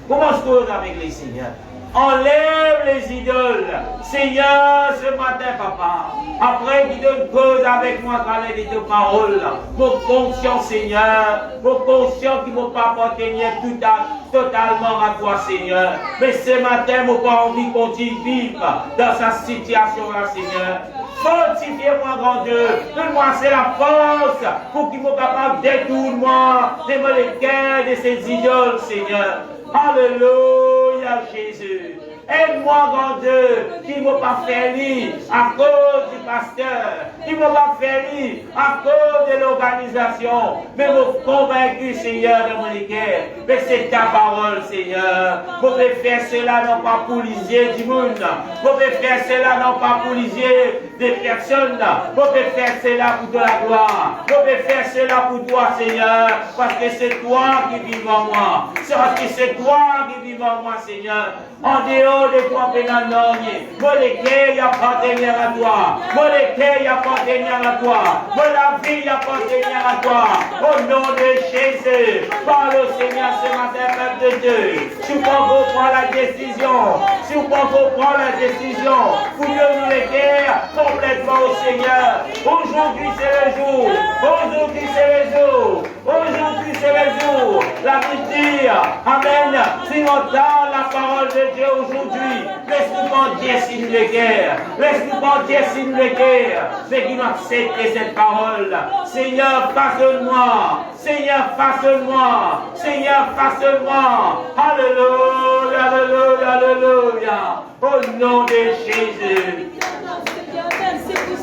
Comment se cause avec les seigneurs? Enlève les idoles. Seigneur, ce matin, papa, après qu'il te cause avec moi à travers de tes paroles, mon conscience, Seigneur, mon conscience qui ne m'a pas appartenir totalement à toi, Seigneur. Mais ce matin, je n'ai pas envie qu'on vivre dans cette situation-là, Seigneur. Fortifiez-moi, grand Dieu. Donne-moi c'est la force pour qu'il soit capable de détourner moi de les guerres de ces idoles, Seigneur. Alléluia, Jésus. Aide-moi, grand Dieu, qui ne m'a pas fait lire à cause du pasteur, qui ne m'a pas fait lire à cause de l'organisation, mais m'a convaincu, Seigneur, de mon guerre. Mais c'est ta parole, Seigneur. Vous pouvez faire cela non pas pour liser du monde. Vous pouvez faire cela non pas pour liser des personnes. Vous pouvez faire cela pour de la gloire. Vous pouvez faire cela pour toi, Seigneur, parce que c'est toi qui vis en moi. C'est parce que c'est toi qui vis en moi, Seigneur. En dehors de toi, Pénanogne, mon guerre appartient à toi. Mon guerre appartient à toi. Mon vie appartient à toi. Au nom de Jésus, parle au Seigneur ce matin, peuple de Dieu. Si vous prendre la décision, si vous prendre la décision, vous devez les guerres complètement au Seigneur. Aujourd'hui, c'est le jour. Aujourd'hui, c'est le jour. Aujourd'hui, c'est le jour. La Bible dit, amen, si on entend la parole de Dieu aujourd'hui, laisse-nous pas dire si nous les guerres. Laisse-nous pas dire si nous les guerres. C'est qui nous accepte cette parole. Seigneur, façonne-moi. Seigneur, façonne-moi. Seigneur, façonne-moi. Alléluia, alléluia, alléluia. Au nom de Jésus.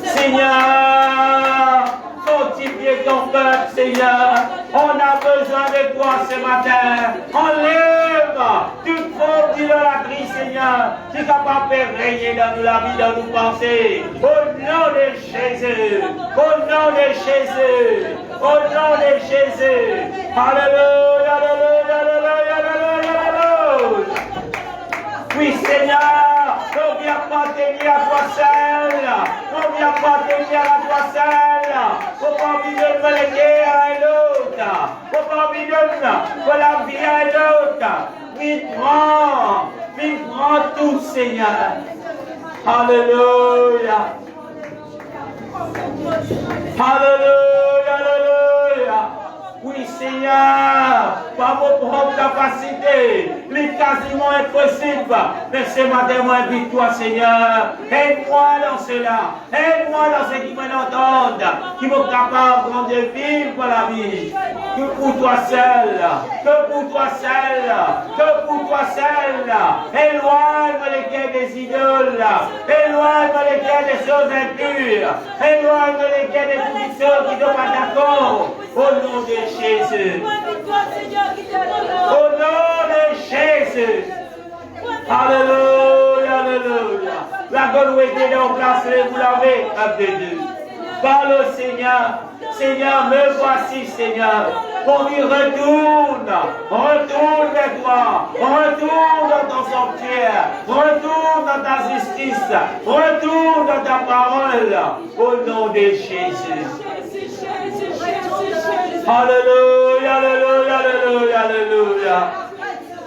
Seigneur, fortifie ton peuple, Seigneur. On a besoin de toi ce matin. Enlève toute forme d'idolâtrie, Seigneur, qui est capable de régner dans nous la vie, dans nos pensées. Au nom de Jésus. Au nom de Jésus. Au nom de Jésus. Alléluia, alléluia, alléluia, alléluia, alléluia. Oui, Seigneur, on vient appartenir à toi seul. On vient appartenir à toi seul. Faut pas envie de me léguer à l'autre. Faut pas envie de me la vie à l'autre. Oui, prends tout, Seigneur. Alléluia. Alléluia, alléluia. Oui, Seigneur, par vos propres capacités, c'est quasiment impossible. Mais ce matin, moi, invite-toi, Seigneur. Aide-moi dans cela. Aide-moi dans ce qui m'entendent, qui m'ont capable de vivre la vie. Que pour toi seul, que pour toi seul, que pour toi seul. Éloigne-moi les guerres des idoles. Éloigne-moi les guerres des choses impures. Éloigne-moi les guerres des convictions qui ne sont pas d'accord. Au nom de Jésus. Au nom de Jésus. Alléluia, alléluia. La bonne était en place, vous l'avez, peuple de Dieu. Parle au Seigneur. Seigneur, me voici, Seigneur. On y retourne vers toi, retourne dans ton sanctuaire, retourne dans ta justice, retourne dans ta parole, au nom de Jésus. Alléluia, alléluia, alléluia, alléluia.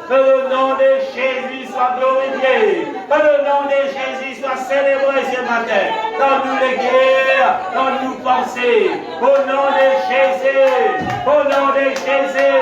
Que le nom de Jésus soit glorifié. Que le nom de Jésus soit célébré ce matin. Dans nous les guerres, dans nous penser. Au nom de Jésus. Au nom de Jésus.